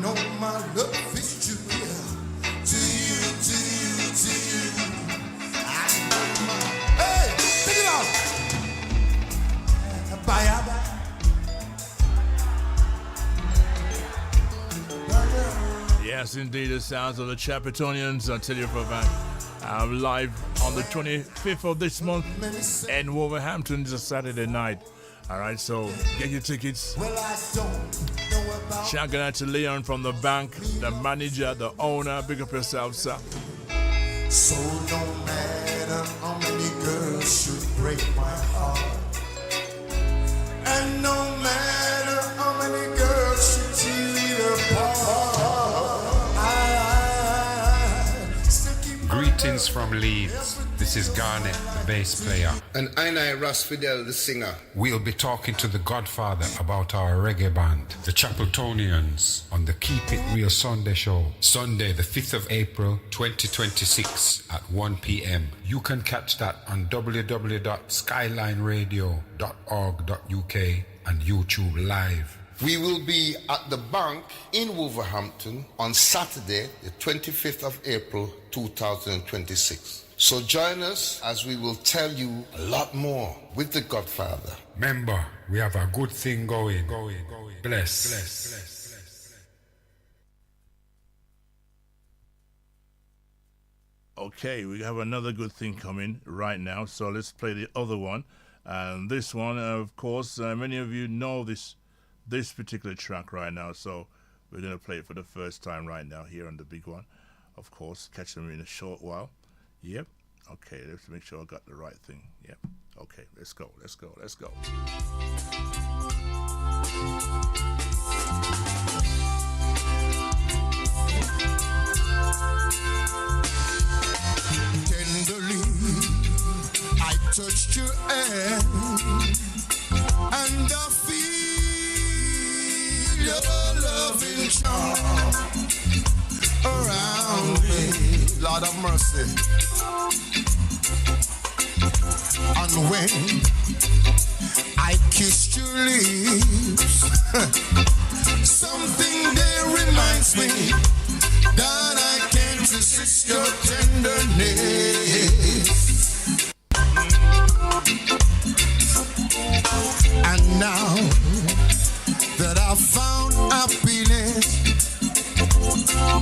B: know my love is true. To you, to you, to you. I know my. Hey, take it out. Bye, bye.
D: Yes, indeed, the sounds of the Chapeltonians. I'll tell you for a fact. I'm live on the 25th of this month in Wolverhampton. It's a Saturday night. All right, so get your tickets.
B: Well, I don't know about.
D: Shout out to Leon from the bank, the manager, the owner. Big up yourself, sir.
B: So no matter how many girls should break my heart, and no matter how many girls should tear it apart, I still keep.
F: Greetings from Leeds. This is Garnet, the bass player.
G: And I, Ras Fidel, the singer.
F: We'll be talking to the Godfather about our reggae band, the Chapeltonians, on the Keep It Real Sunday show, Sunday the 5th of April 2026 at 1 p.m. You can catch that on www.skylineradio.org.uk and YouTube Live.
G: We will be at the bank in Wolverhampton on Saturday, the 25th of April 2026. So join us as we will tell you a lot more with the Godfather.
F: Remember, we have a good thing going. Bless.
D: Okay, we have another good thing coming right now, so let's play the other one. And this one, of course, many of you know this particular track right now, so we're going to play it for the first time right now here on the big one. Of course, catch them in a short while. Yep. Okay, let's make sure I got the right thing. Yep. Okay, let's go.
B: Tenderly, I touched your hand, and I feel your loving charm around me. Lord of mercy. And when I kissed your lips, something there reminds me that I can't resist your tenderness. And now that I've found happiness,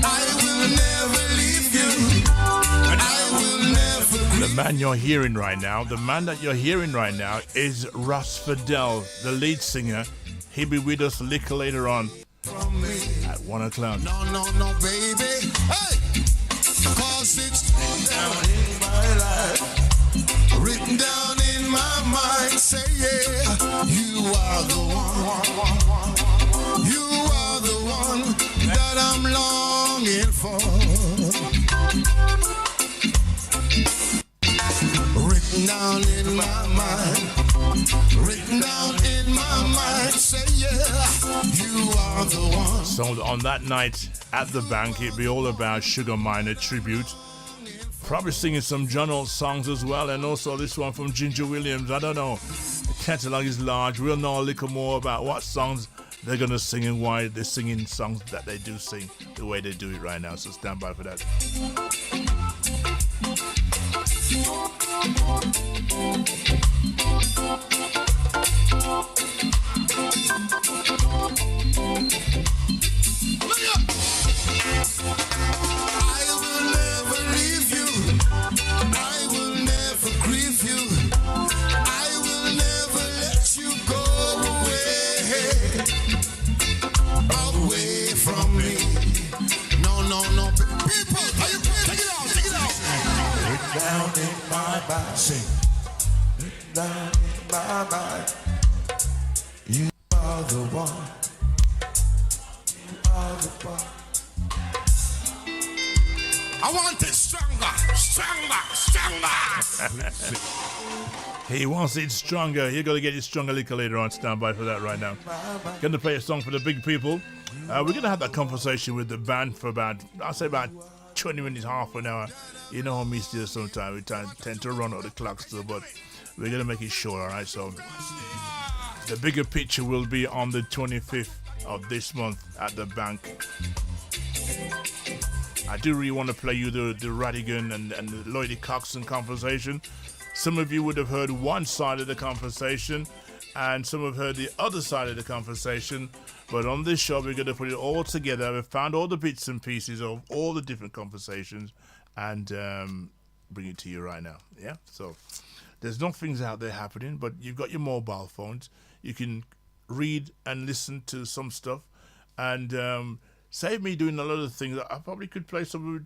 B: I will never leave you. I will never leave.
D: The man you're hearing right now, the man that you're hearing right now is Ras Fidel, the lead singer. He'll be with us a little later on at 1 o'clock.
B: No, baby. Hey! Cause it's down in my life, written down in my mind. Say, yeah, you are the one. You are the one that I'm longing for. Written down in my mind. Written down in my mind. Say, yeah, you are the one.
D: So on that night at the bank, it'd be all about Sugar Minor tribute. Probably singing some John Old songs as well, and also this one from Ginger Williams. I don't know. The catalog is large. We'll know a little more about what songs they're going to sing and why they're singing songs that they do sing the way they do it right now. So stand by for that.
B: I will never leave you. I will never grieve you. I will never let you go away from me. No. People, are you take it out? Written down in my mind. Sing. Written down in my mind. You are the one. You are the one. I want it stronger.
D: He wants it stronger. You're going to get it stronger a little later on. Stand by for that right now. Going to play a song for the big people. We're going to have that conversation with the band for about 20 minutes, half an hour. You know how me still sometimes we tend to run out the clock still, but we're going to make it short, all right? So the bigger picture will be on the 25th of this month at the bank. I do really want to play you the Radigan and the Lloydie Coxon conversation. Some of you would have heard one side of the conversation, and some have heard the other side of the conversation. But on this show, we're going to put it all together. We've found all the bits and pieces of all the different conversations and bring it to you right now. Yeah? So there's no things out there happening, but you've got your mobile phones. You can read and listen to some stuff. And save me doing a lot of things. I probably could play some.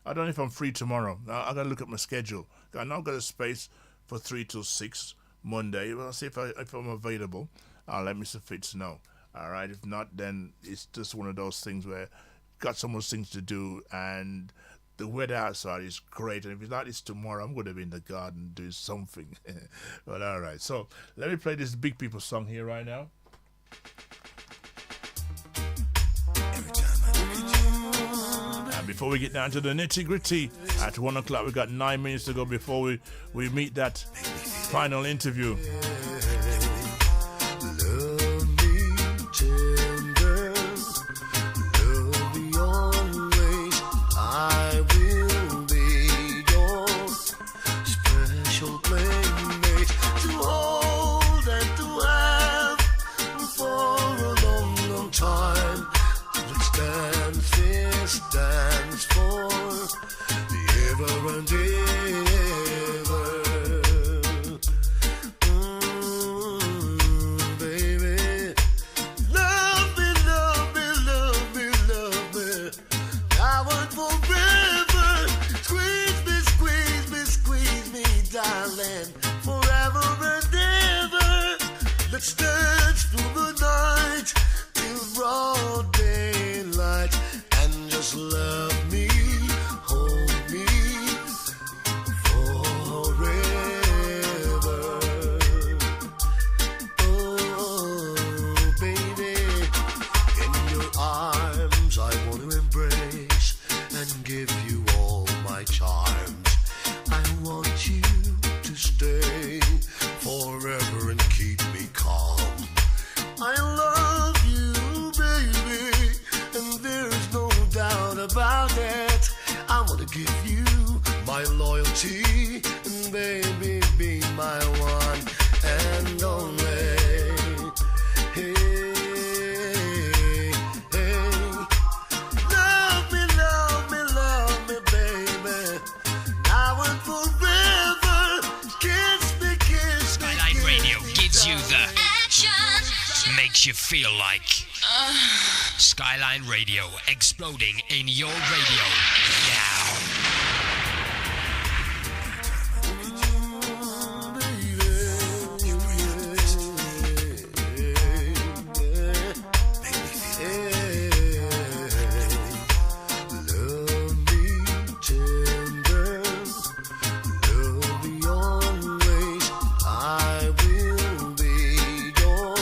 D: I don't know if I'm free tomorrow. I got to look at my schedule. I know I've got a space for 3 till 6 Monday. Well, I'll see if I'm available. I'll let Mr. Fitz know. All right. If not, then it's just one of those things where got so much things to do, and the weather outside is great. And if it's like this tomorrow, I'm going to be in the garden doing something. But all right. So let me play this Big People song here right now. Before we get down to the nitty-gritty, at 1 o'clock, we've got 9 minutes to go before we meet that final interview.
B: Love me tender, love me always. I will be your special playmate to hold and to have for a long, long time. Let's dance this dance for the ever and ever. Baby, love me, love me, love me, love me. Now and forever. Squeeze me, squeeze me, squeeze me, darling. Forever and ever. Let's dance through the night till broad daylight. And just love me, hold me forever. Oh, baby, in your arms I want to embrace and give you all my charms. I want you to stay forever and keep me calm. I love you, baby, and there's no doubt about it. I want to give you my loyalty, and baby, be my one and only. Hey, hey, love me, love me, love me, baby. Now and forever, kiss me, kiss me.
H: Skyline Radio gives you the
C: Action!
H: makes you feel like Skyline Radio exploding in your radio now.
B: Love me tender, love me always. I will be your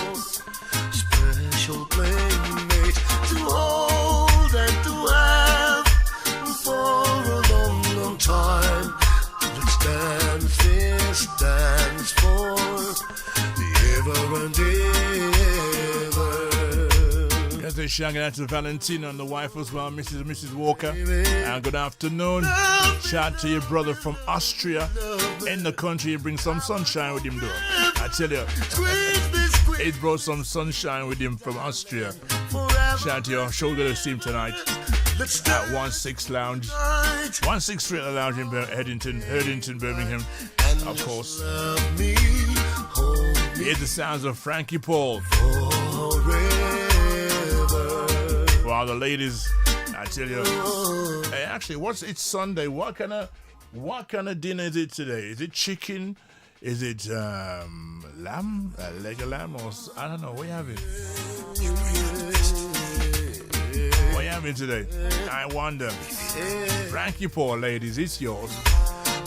B: special playmate to hold and to have for a long, long time. Let's dance this dance for the ever and ever.
D: As they shouting out to Valentina and the wife as well, Mrs. Walker. And good afternoon. Shout to your brother from Austria. In the country, he brings some sunshine with him, though. I tell you, he brought some sunshine with him from Austria. Shout out to you. I'm sure we're going to see him tonight at 16 Lounge. 163 at the Lounge in Herdington, Birmingham. Of course. Here's the sounds of Frankie Paul. For all the ladies, I tell you. Hey, actually, it's Sunday. What kind of dinner is it today? Is it chicken? Is it lamb? A leg of lamb? Or I don't know. What you having? What you having today? I wonder. Frankie Paul, ladies, it's yours.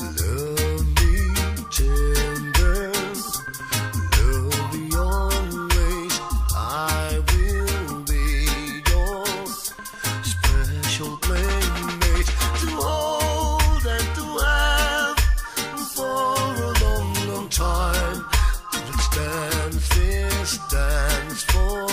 B: Love me tender, love me always. I will be your special playmate to hold and to have for a long, long time. Let's dance this dance for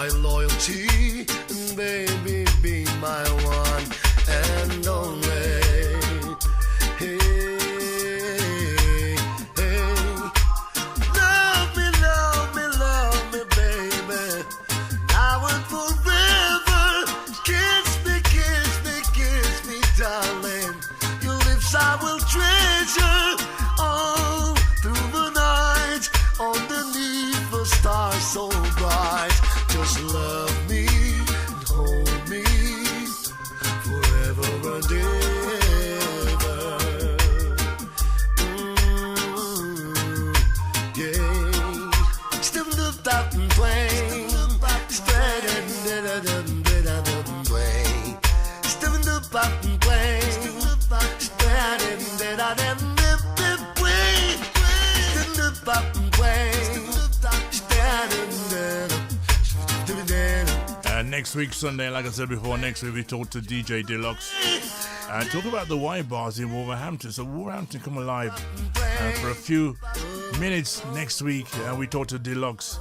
I: my loyalty, and baby, be my one and only. Hey, hey. Love me, love me, love me, baby. Now and forever. Kiss me, kiss me, kiss me, darling. Your lips I will treasure all through the night, underneath the stars so bright. Just love me and hold me forever and ever. Yeah. Still look up and play. Straight and play. Still look up and play. Straight and play. Still look up and play.
D: Next week, Sunday, like I said before, next week we talk to DJ Deluxe and talk about the wine bars in Wolverhampton. So Wolverhampton come alive for a few minutes next week. We talk to Deluxe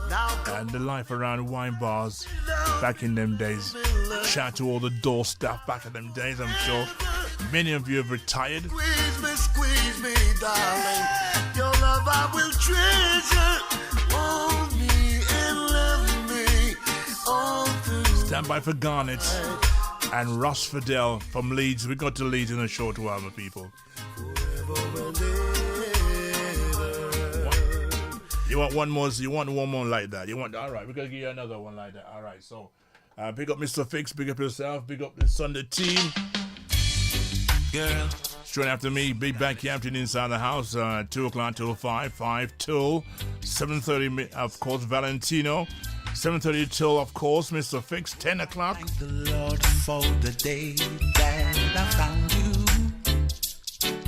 D: and the life around wine bars back in them days. Shout to all the door staff back in them days. I'm sure many of you have retired.
I: Squeeze me, darling. Your love I will treasure. Hold me and love me all through.
D: Stand by for Garnet and Ross Fidel from Leeds. We got to Leeds in a short while, my people. You want one more? You want one more like that? You want? All right, we're gonna give you another one like that. All right, so big up Mr. Fix, big up yourself, big up the Sunday team.
B: Girl.
D: Straight after me, Big Bang Captain inside the house, 2 o'clock till 5 till 7:30, of course, Valentino. 7:30 till, of course, Mr. Fix, 10 o'clock.
B: Thank the Lord for the day that I found you.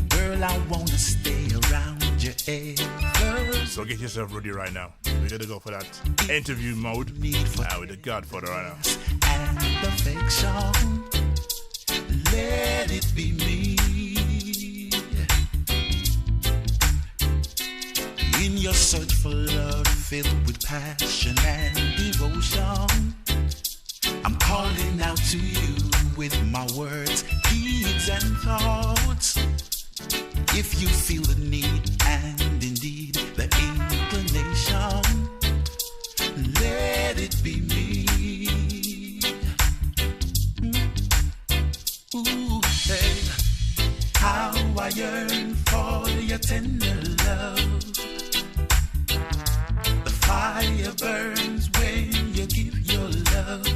B: Girl, I wanna stay around you ever.
D: So get yourself ready right now. We're gonna go for that interview mode with the Godfather right now.
B: And perfection, let it be me. In your search for love filled with passion and devotion, I'm calling out to you with my words, deeds, and thoughts. If you feel the need and indeed the inclination, let it be me. Ooh, hey, how I yearn for your tender love. Fire burns when you give your love,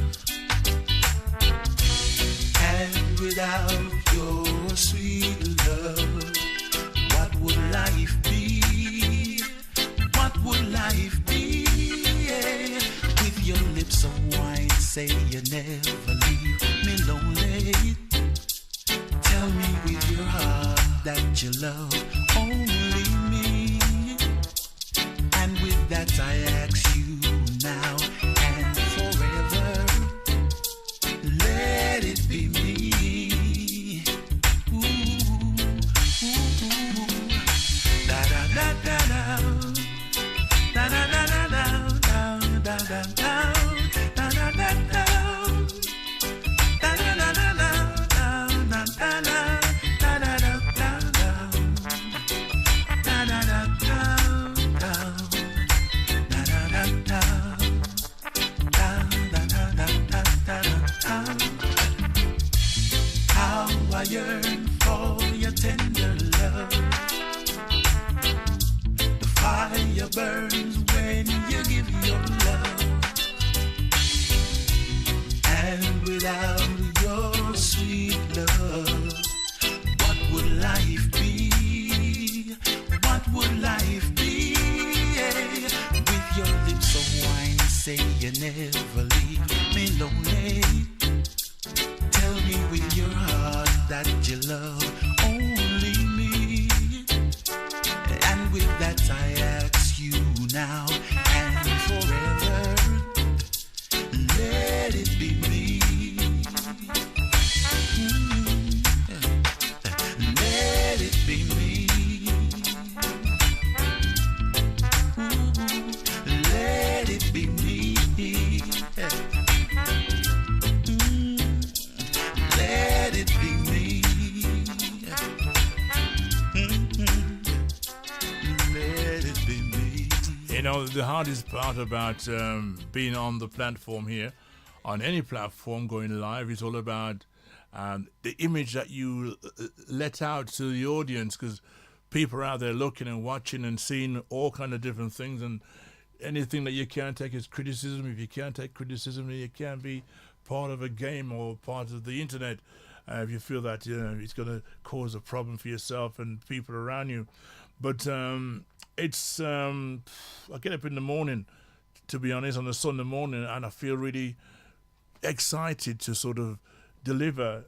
B: and without your sweet love, what would life be? What would life be? Yeah. With your lips of wine, say you never leave me lonely. Tell me with your heart that you love only me. And with that I ask you now and forever, let it be me. Ooh, ooh, ooh. Da da da da da, da da da da da, da da da da, da da da da, da da da da da, da da da.
D: You know, the hardest part about being on the platform here, on any platform going live, is all about the image that you let out to the audience, because people are out there looking and watching and seeing all kind of different things, and anything that you can't take is criticism. If you can't take criticism, then you can't be part of a game or part of the internet. If you feel that it's going to cause a problem for yourself and people around you. But it's I get up in the morning, to be honest, on a Sunday morning, and I feel really excited to sort of deliver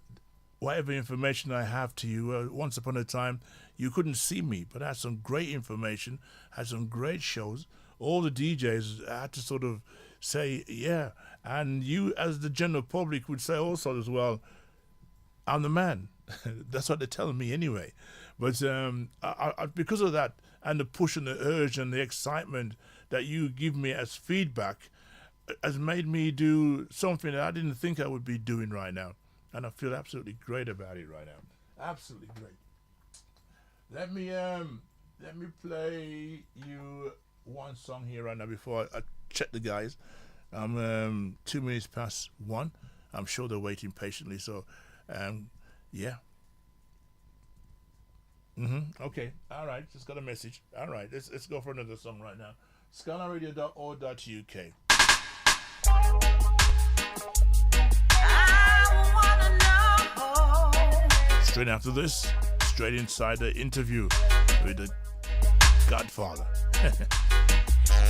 D: whatever information I have to you. Once upon a time, you couldn't see me, but I had some great information, had some great shows. All the DJs had to sort of say, yeah, and you as the general public would say also as well, I'm the man. That's what they're telling me anyway. But I, because of that, and the push and the urge and the excitement that you give me as feedback, has made me do something that I didn't think I would be doing right now. And I feel absolutely great about it right now. Absolutely great. Let me play you one song here right now before I check the guys. I'm 2 minutes past 1. I'm sure they're waiting patiently. So, yeah. Okay. All right. Just got a message. All right. Let's go for another song right now. ScarletRadio.org.uk. Straight after this, straight inside the interview with the Godfather.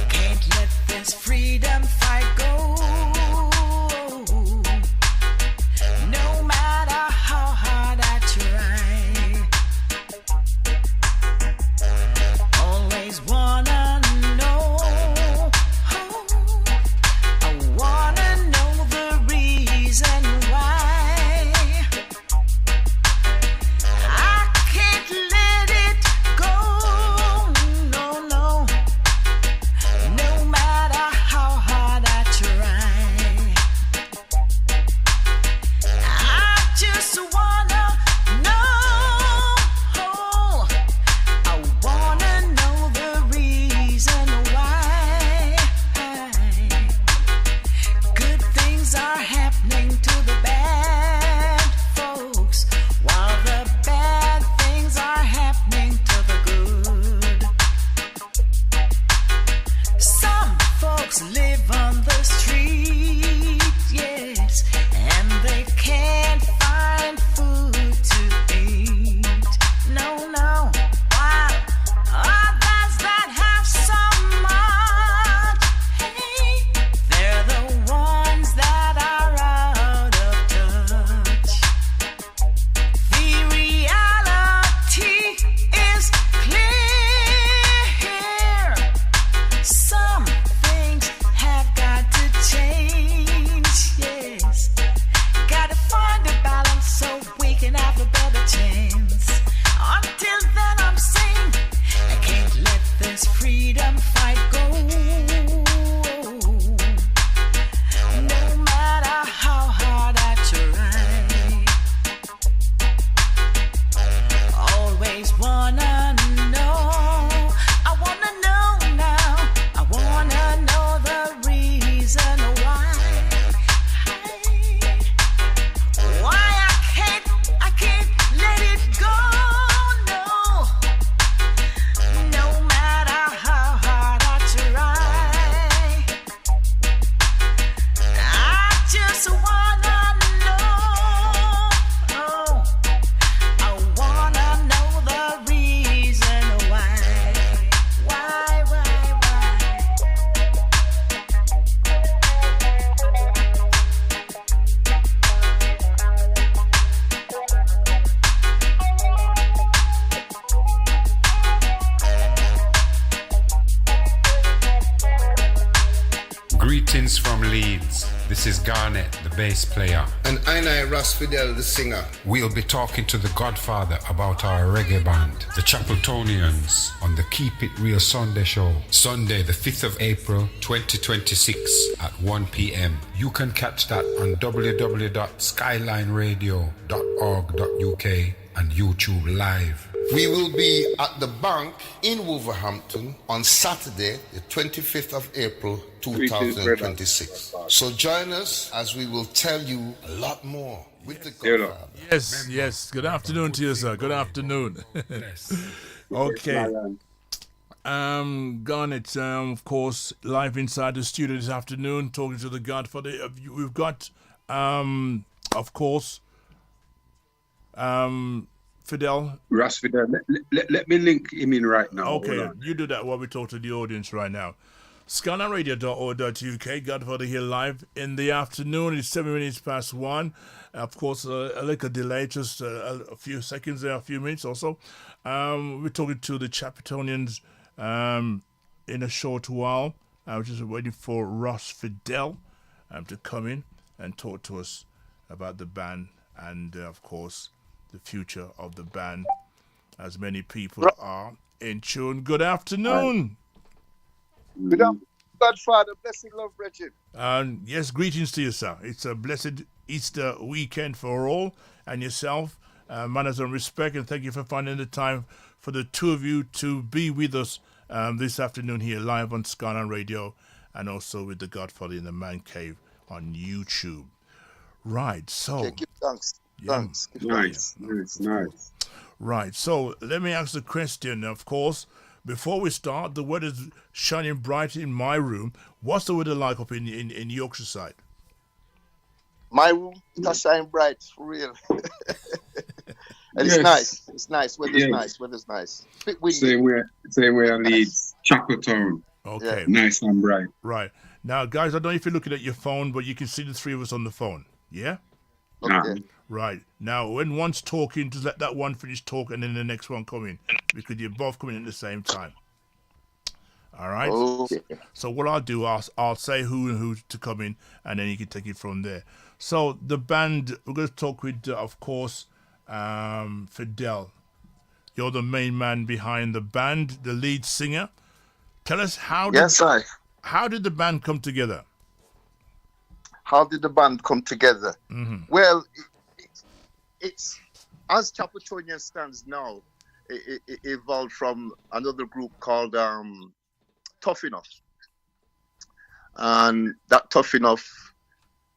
J: Can't let this freedom fight go. No matter how hard I try, always wanna know. I wanna know the reason why. I can't let it go. No, no. No matter how hard I try, I just wanna know. I wanna know the reason why. Good things are happening to the bad folks, while the bad things are happening to the good. Some folks live on the street, yes, and they can't find food to eat. No, no. While others that have so much, hey, they're the ones that are out of touch. The reality is clear. Some things have got to change, yes. Gotta find a balance so we can have a better chance. Until then, I'm saying I can't let this freedom fight go. No matter how hard I try, always wanna know. I wanna know now. I wanna know the reason why. Why I can't let it go. No. No matter how hard I try, I just wanna know. I wanna know the reason why. Why?
F: Greetings from Leeds. This is Garnet, the bass player.
G: And I, Ras Fidel, the singer.
F: We'll be talking to the Godfather about our reggae band, the CHAPELTONANS, on the Keep It Real Sunday show, Sunday the 5th of April 2026 at 1 p.m. You can catch that on www.skylineradio.org.uk and YouTube Live.
G: We will be at the bank in Wolverhampton on Saturday, the 25th of April, 2026. So join us as we will tell you a lot more with the Godfather.
D: Yes. Good afternoon to you, sir. Good afternoon. Okay. Garnet, of course, live inside the studio this afternoon, talking to the Godfather. We've got, of course, Fidel.
F: Ross Fidel, let me link him in right now.
D: Okay, you do that while we talk to the audience right now. ScannerRadio.org.uk, Godfather here live in the afternoon. It's 7 minutes past 1. Of course, a little delay, just a few seconds there, a few minutes or so. We're talking to the CHAPELTONANS in a short while. We're just waiting for Ross Fidel to come in and talk to us about the band and, of course, the future of the band, as many people are in tune. Good afternoon.
K: Good afternoon, Godfather. Blessed love, Bridget.
D: Yes, greetings to you, sir. It's a blessed Easter weekend for all and yourself. Manners and respect, and thank you for finding the time for the two of you to be with us this afternoon here live on Scanner Radio and also with the Godfather in the Man Cave on YouTube. Right, so...
K: Okay, give thanks.
D: Yeah.
K: Thanks. Give thanks.
F: Nice.
D: Right, so let me ask the question, of course. Before we start, the weather's shining bright in my room. What's the weather like up in Yorkshire side?
K: My room, it's shining bright, for real. And
F: Yes.
K: it's nice. It's nice. Weather's
F: Yes.
K: nice. Weather's nice. Bit windy.
F: Same way on Leeds, Chapeltown.
D: Okay.
F: Nice and bright.
D: Right. Now, guys, I don't know if you're looking at your phone, but you can see the three of us on the phone. Yeah?
K: Okay.
D: Right. Now, when one's talking, just let that one finish talking and then the next one come in. Because you're both coming at the same time. All right?
K: Okay.
D: So what I'll do, I'll say who to come in, and then you can take it from there. So the band, we're going to talk with, of course, Fidel. You're the main man behind the band, the lead singer. Tell us how did the band come together?
K: How did the band come together?
D: Mm-hmm.
K: Well, it's as Chapeltonian stands now. It evolved from another group called Tough Enough, and that Tough Enough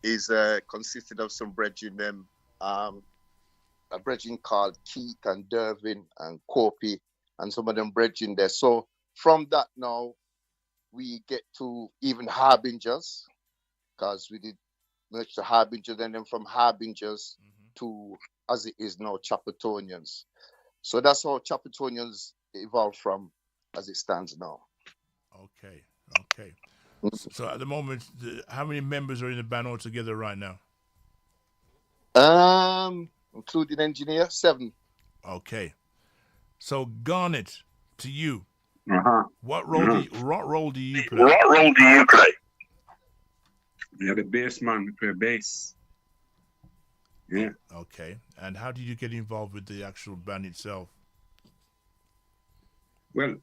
K: is consisted of some brethren. Them a brethren called Keith and Dervin and Kopi, and some of them brethren there. So from that now, we get to even Harbingers, because we did merge to Harbingers, and then from Harbingers to, as it is now, Chapeltonians. So that's how Chapeltonians evolved from as it stands now.
D: Okay. So at the moment, how many members are in the band altogether right now?
K: Including engineer, 7.
D: Okay. So Garnet, to you, what role do you play?
F: Yeah, the bass man. We play bass. Yeah.
D: Okay. And how did you get involved with the actual band itself?
F: Well,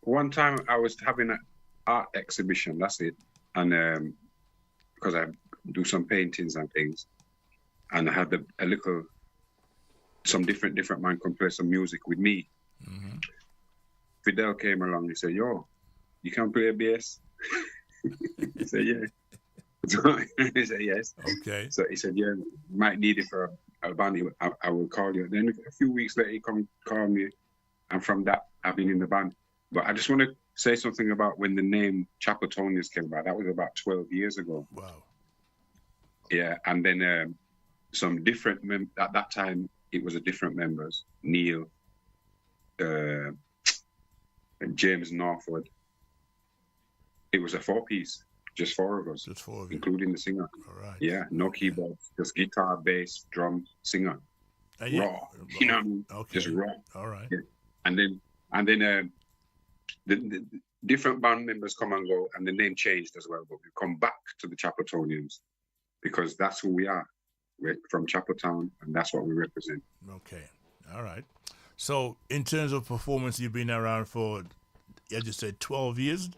F: one time I was having an art exhibition. That's it. And because I do some paintings and things, and I had some different man come play some music with me.
D: Mm-hmm.
F: Fidel came along. He said, "Yo, you can play bass?" He said, "Yeah." So he said, "Yes."
D: Okay.
F: So he said, "Yeah, might need it for a band. I will call you." Then a few weeks later, he come call me, and from that, I've been in the band. But I just want to say something about when the name Chapeltonians came about. That was about 12 years ago.
D: Wow.
F: Yeah, and then some different at that time it was a different members. Neil, and James Norford. It was a 4-piece. Just 4 of us.
D: Just 4 of you.
F: Including the singer.
D: All right.
F: Yeah, no keyboards. Just guitar, bass, drum, singer. Raw. You know what I mean?
D: Okay.
F: Just raw.
D: All right.
F: Yeah. And then the different band members come and go, and the name changed as well. But we come back to the Chapeltonians because that's who we are. We're from Chapeltown, and that's what we represent.
D: Okay. All right. So in terms of performance, you've been around for, as you said, 12 years. Is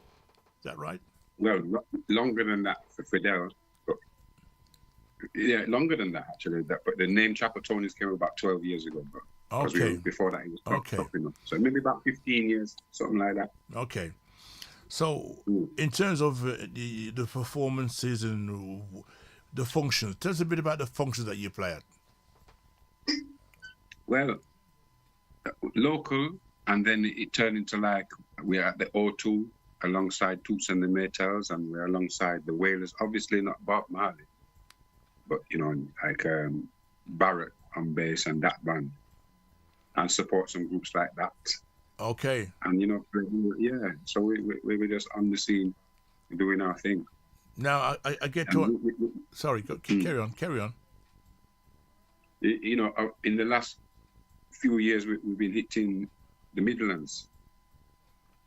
D: that right?
F: Well, longer than that for Fidel. But yeah, longer than that, actually. But the name Chapeltonians came about 12 years ago. But Because
D: Okay.
F: before that, he was
D: Okay.
F: top, So maybe about 15 years, something like that.
D: Okay. So, in terms of the performances and the functions, tell us a bit about the functions that you play at.
F: Well, local, and then it turned into like we're at the O2 alongside Toots and the Maytals, and we're alongside the Wailers. Obviously not Bob Marley, but like Barrett on bass and that band, and support some groups like that.
D: Okay.
F: And yeah, so we were just on the scene doing our thing.
D: Now I get to. Sorry, carry on.
F: In the last few years, we've been hitting the Midlands.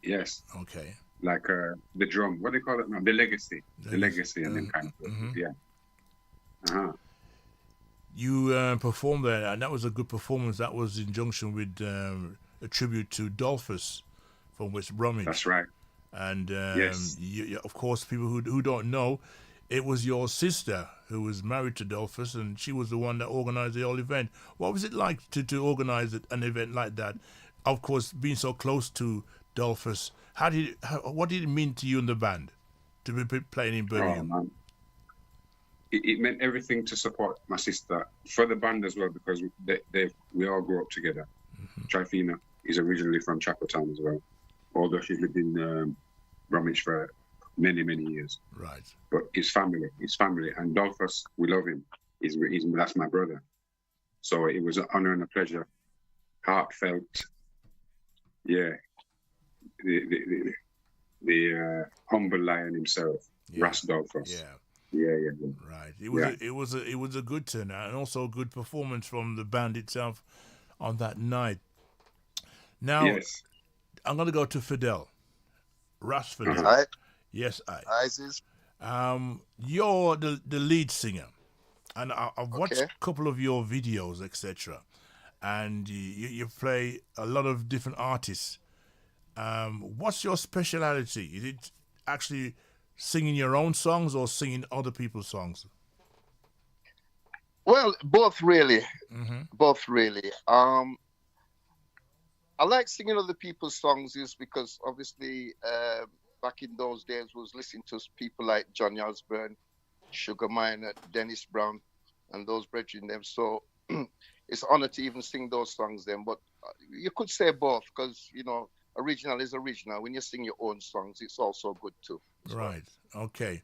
F: Yes.
D: Okay.
F: Like the drum, what do they call it now? The legacy, and then kind of yeah. Uh-huh.
D: You performed there, and that was a good performance. That was in junction with a tribute to Dolphus from West Bromwich.
F: That's right.
D: And
F: yes,
D: of course, people who don't know, it was your sister who was married to Dolphus, and she was the one that organized the whole event. What was it like to organize an event like that? Of course, being so close to Dolphus, what did it mean to you and the band to be playing in Birmingham?
F: Oh, it meant everything to support my sister, for the band as well, because we all grew up together. Mm-hmm. Trifina is originally from Chapeltown as well, although she's lived in Bromwich for many, many years.
D: Right.
F: But his family, and Dolphus, we love him. That's my brother. So it was an honor and a pleasure, heartfelt. Yeah. The humble lion himself, Ras Dolphus.
D: Yeah.
F: Yeah.
D: Right. It was a good turnout, and also a good performance from the band itself on that night. Now,
F: yes.
D: I'm going to go to Fidel. Ras Fidel.
K: Aye.
D: Yes, I.
K: Isis.
D: You're the lead singer, and I've watched a couple of your videos, etc. And you play a lot of different artists. What's your speciality? Is it actually singing your own songs or singing other people's songs?
K: Well, both really.
D: Mm-hmm.
K: Both really. I like singing other people's songs is because obviously back in those days was listening to people like Johnny Osbourne, Sugar Minott, Dennis Brown, and those brethren them. So it's an honor to even sing those songs then. But you could say both because, original is original. When you sing your own songs, it's also good too.
D: Right. Okay.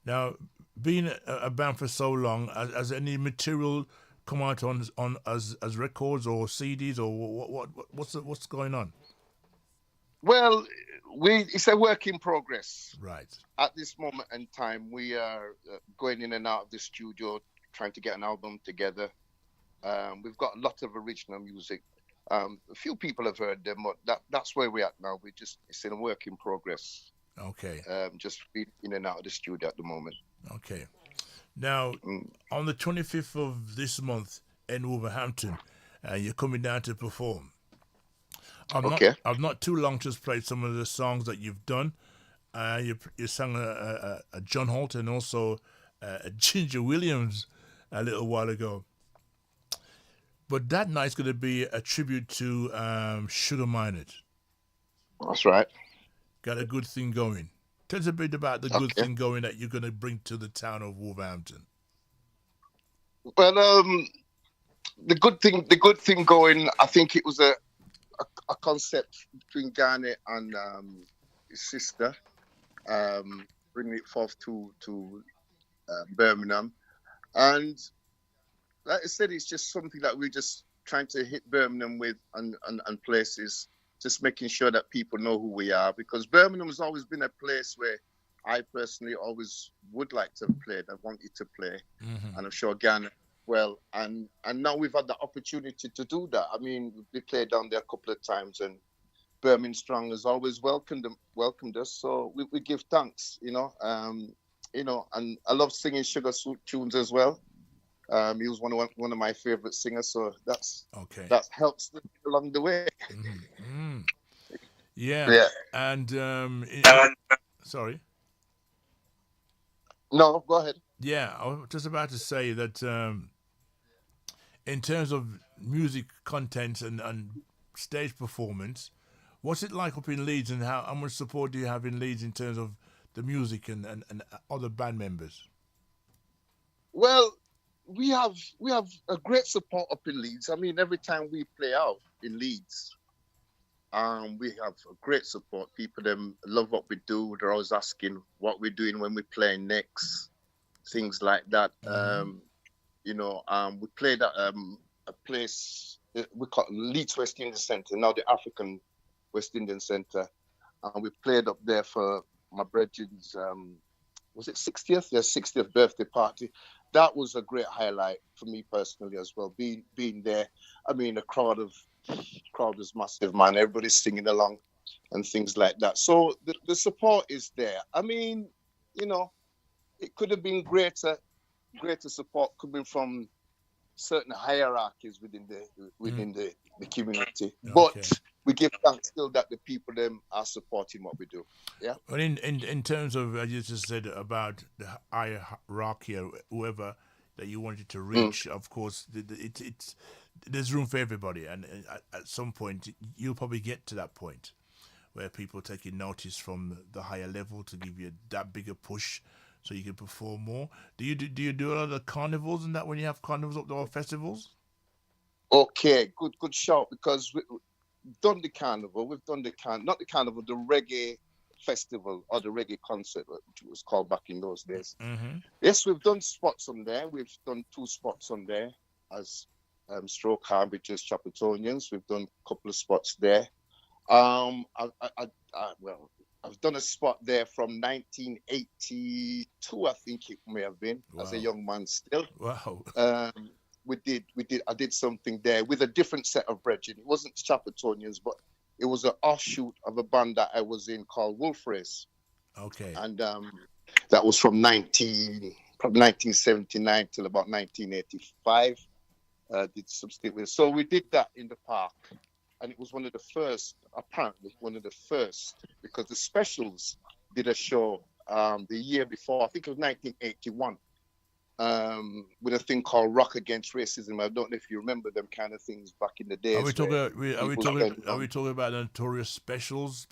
D: Now, being a band for so long, has any material come out on as records or CDs or what's going on?
K: Well, it's a work in progress.
D: Right.
K: At this moment in time, we are going in and out of the studio, trying to get an album together. We've got a lot of original music. A few people have heard them, but that's where we're at now. It's in a work in progress.
D: Okay.
K: Just in and out of the studio at the moment.
D: Okay. Now, on the 25th of this month in Wolverhampton, you're coming down to perform. I've not too long just played some of the songs that you've done. You sang a John Holt and also a Ginger Williams a little while ago. But that night's going to be a tribute to Sugar Minott.
K: That's right.
D: Got a good thing going. Tell us a bit about the good thing going that you're going to bring to the town of Wolverhampton.
K: Well, the good thing going, I think it was a concept between Garnet and his sister, bringing it forth to Birmingham. And like I said, it's just something that we're just trying to hit Birmingham with and places, just making sure that people know who we are, because Birmingham has always been a place where I personally always would like to play. I wanted to play, and I'm sure Ghana well. And now we've had the opportunity to do that. I mean, we played down there a couple of times, and Birmingham Strong has always welcomed us. So we give thanks, and I love singing Sugar tunes as well. He was one of my favorite singers, so that helps along the way.
D: Yeah. And sorry.
K: No, go ahead.
D: Yeah, I was just about to say that in terms of music content and stage performance, what's it like up in Leeds, and how much support do you have in Leeds in terms of the music and other band members?
K: Well, we have a great support up in Leeds. I mean, every time we play out in Leeds, we have a great support. People them love what we do. They're always asking what we're doing when we play next, things like that. We played at a place we call Leeds West Indian Centre, now the African West Indian Centre, and we played up there for my brethren's was it 60th? Yeah, 60th birthday party. That was a great highlight for me personally as well. Being there, I mean, the crowd was massive, man. Everybody's singing along and things like that. So the support is there. I mean, it could have been greater support coming from certain hierarchies within the community. Okay. But we give thanks still that the people them are supporting what we do. Yeah.
D: But in terms of, as you just said about the hierarchy or whoever that you wanted to reach, of course, it's there's room for everybody, and at some point you'll probably get to that point where people taking notice from the higher level to give you that bigger push so you can perform more. Do you do a lot of the carnivals and that when you have carnivals up there or festivals?
K: Okay, good shout, because we've done the carnival. We've done the reggae festival or the reggae concert, which was called back in those days. Yes, we've done spots on there. We've done 2 spots on there as Stroke Harbichers, Chapeltonians. We've done a couple of spots there. I've done a spot there from 1982, I think it may have been, as a young man still.
D: Wow.
K: I did something there with a different set of brethren. It wasn't Chapeltonians, but it was an offshoot of a band that I was in called Wolf Race.
D: Okay.
K: And that was from 1979 till about 1985. Did some stuff with. So we did that in the park. And it was one of the first, because the Specials did a show the year before, I think it was 1981, with a thing called Rock Against Racism. I don't know if you remember them kind of things back in the days.
D: Are we talking about the notorious specials?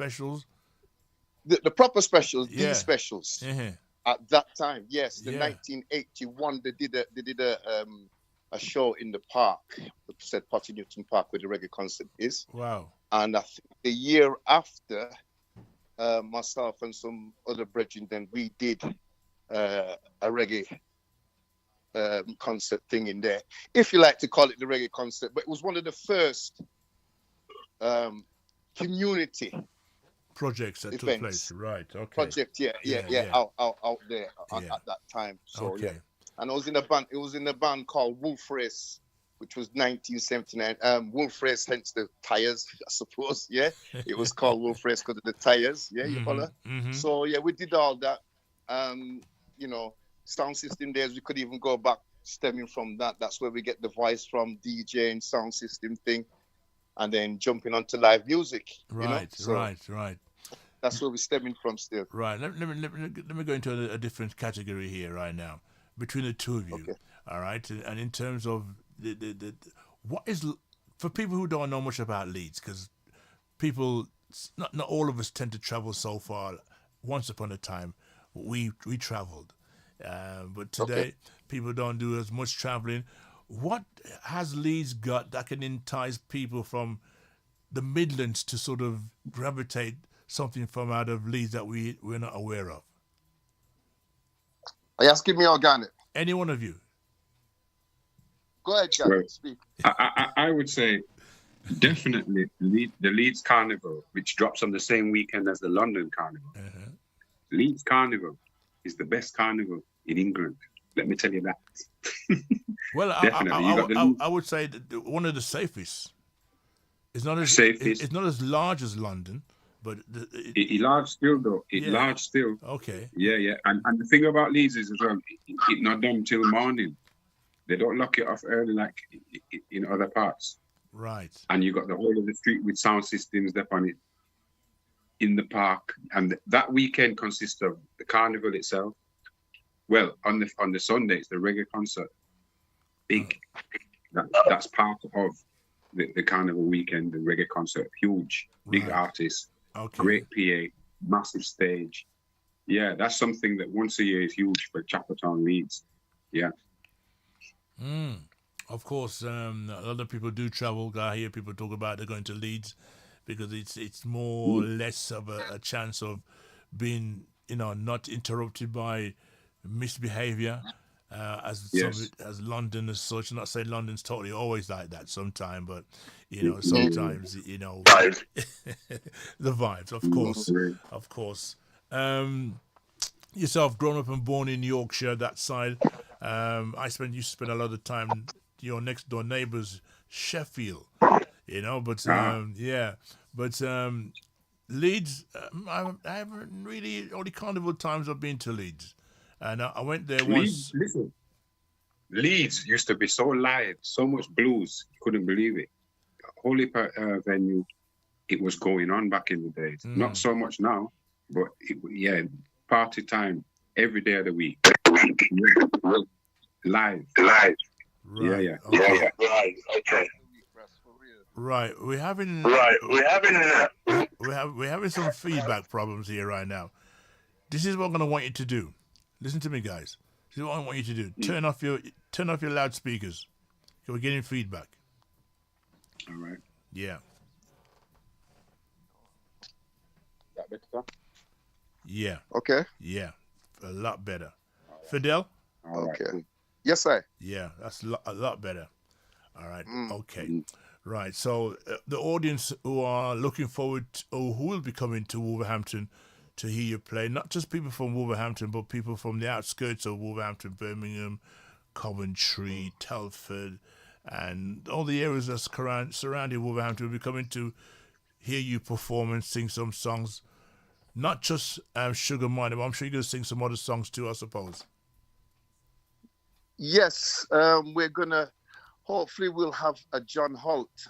K: The proper specials, the Specials. At that time, yes, the 1981, they did a show in the park, said Potty Newton Park, where the reggae concert is.
D: Wow.
K: And I think the year after, myself and some other brethren, then we did a reggae concert thing in there, if you like to call it the reggae concert. But it was one of the first community
D: projects that
K: events.
D: Took place. Right, okay.
K: Project, out there at that time. So,
D: okay.
K: And I was in a band. It was in a band called Wolf Race, which was 1979. Wolf Race, hence the tires, I suppose. Yeah, it was called Wolf Race because of the tires. Yeah, you follow. So we did all that. Sound system days. We could even go back, stemming from that. That's where we get the voice from, DJ and sound system thing, and then jumping onto live music.
D: Right.
K: That's where we're stemming from still.
D: Right. Let me go into a different category here right now. Between the two of you, okay. All right, and in terms of the what is, for people who don't know much about Leeds, because people, not all of us tend to travel so far. Once upon a time, we travelled, but today people don't do as much travelling. What has Leeds got that can entice people from the Midlands to sort of gravitate something from out of Leeds that we're not aware of?
K: Are you asking me or Garnet?
D: Any one of you.
K: Go ahead, Garnet. Speak.
F: I would say definitely the Leeds Carnival, which drops on the same weekend as the London Carnival. Leeds Carnival is the best carnival in England. Let me tell you that.
D: Well, I would say that one of the safest. It's not as large as London. But
F: it large still though. Large still.
D: Okay.
F: Yeah. And the thing about Leeds is as well, it not done till morning. They don't lock it off early like in other parts.
D: Right.
F: And you got the whole of the street with sound systems up on it in the park. And that weekend consists of the carnival itself. Well, on the Sunday it's the reggae concert. Big. That's part of the carnival weekend, the reggae concert. Huge, big artists, great PA, massive stage. Yeah, that's something that once a year is huge for Chapeltown Leeds. Yeah.
D: Of course, a lot of people do travel. I hear people talk about they're going to Leeds because it's more or less of a chance of being, not interrupted by misbehavior. As London as such, not saying London's totally always like that sometime, but sometimes the vibes, of course. Yourself, grown up and born in Yorkshire, that side. You spend a lot of time your next door neighbours, Sheffield, but Leeds, I haven't really, only carnival times I've been to Leeds. And I went there once.
F: Listen, Leeds used to be so live, so much blues, you couldn't believe it. Holy venue, it was going on back in the days. Not so much now, but party time every day of the week. Live.
D: Right.
F: Yeah.
D: Okay.
F: Right. Okay.
D: Right. We're having some feedback problems here right now. This is what I'm gonna want you to do. Listen to me, guys. This is what I want you to do. Turn off your loudspeakers. We're getting feedback.
F: All right.
D: Yeah.
F: That better?
D: Yeah.
K: Okay.
D: Yeah. A lot better. Fidel?
K: Okay. Yes, sir.
D: Yeah, that's a lot better. All right. Okay. Right. So the audience who are looking forward or who will be coming to Wolverhampton to hear you play, not just people from Wolverhampton, but people from the outskirts of Wolverhampton, Birmingham, Coventry, Telford, and all the areas that's surrounding Wolverhampton will be coming to hear you perform and sing some songs. Not just Sugar Money, but I'm sure you're going to sing some other songs too, I suppose.
K: Yes, we're going to, hopefully we'll have a John Holt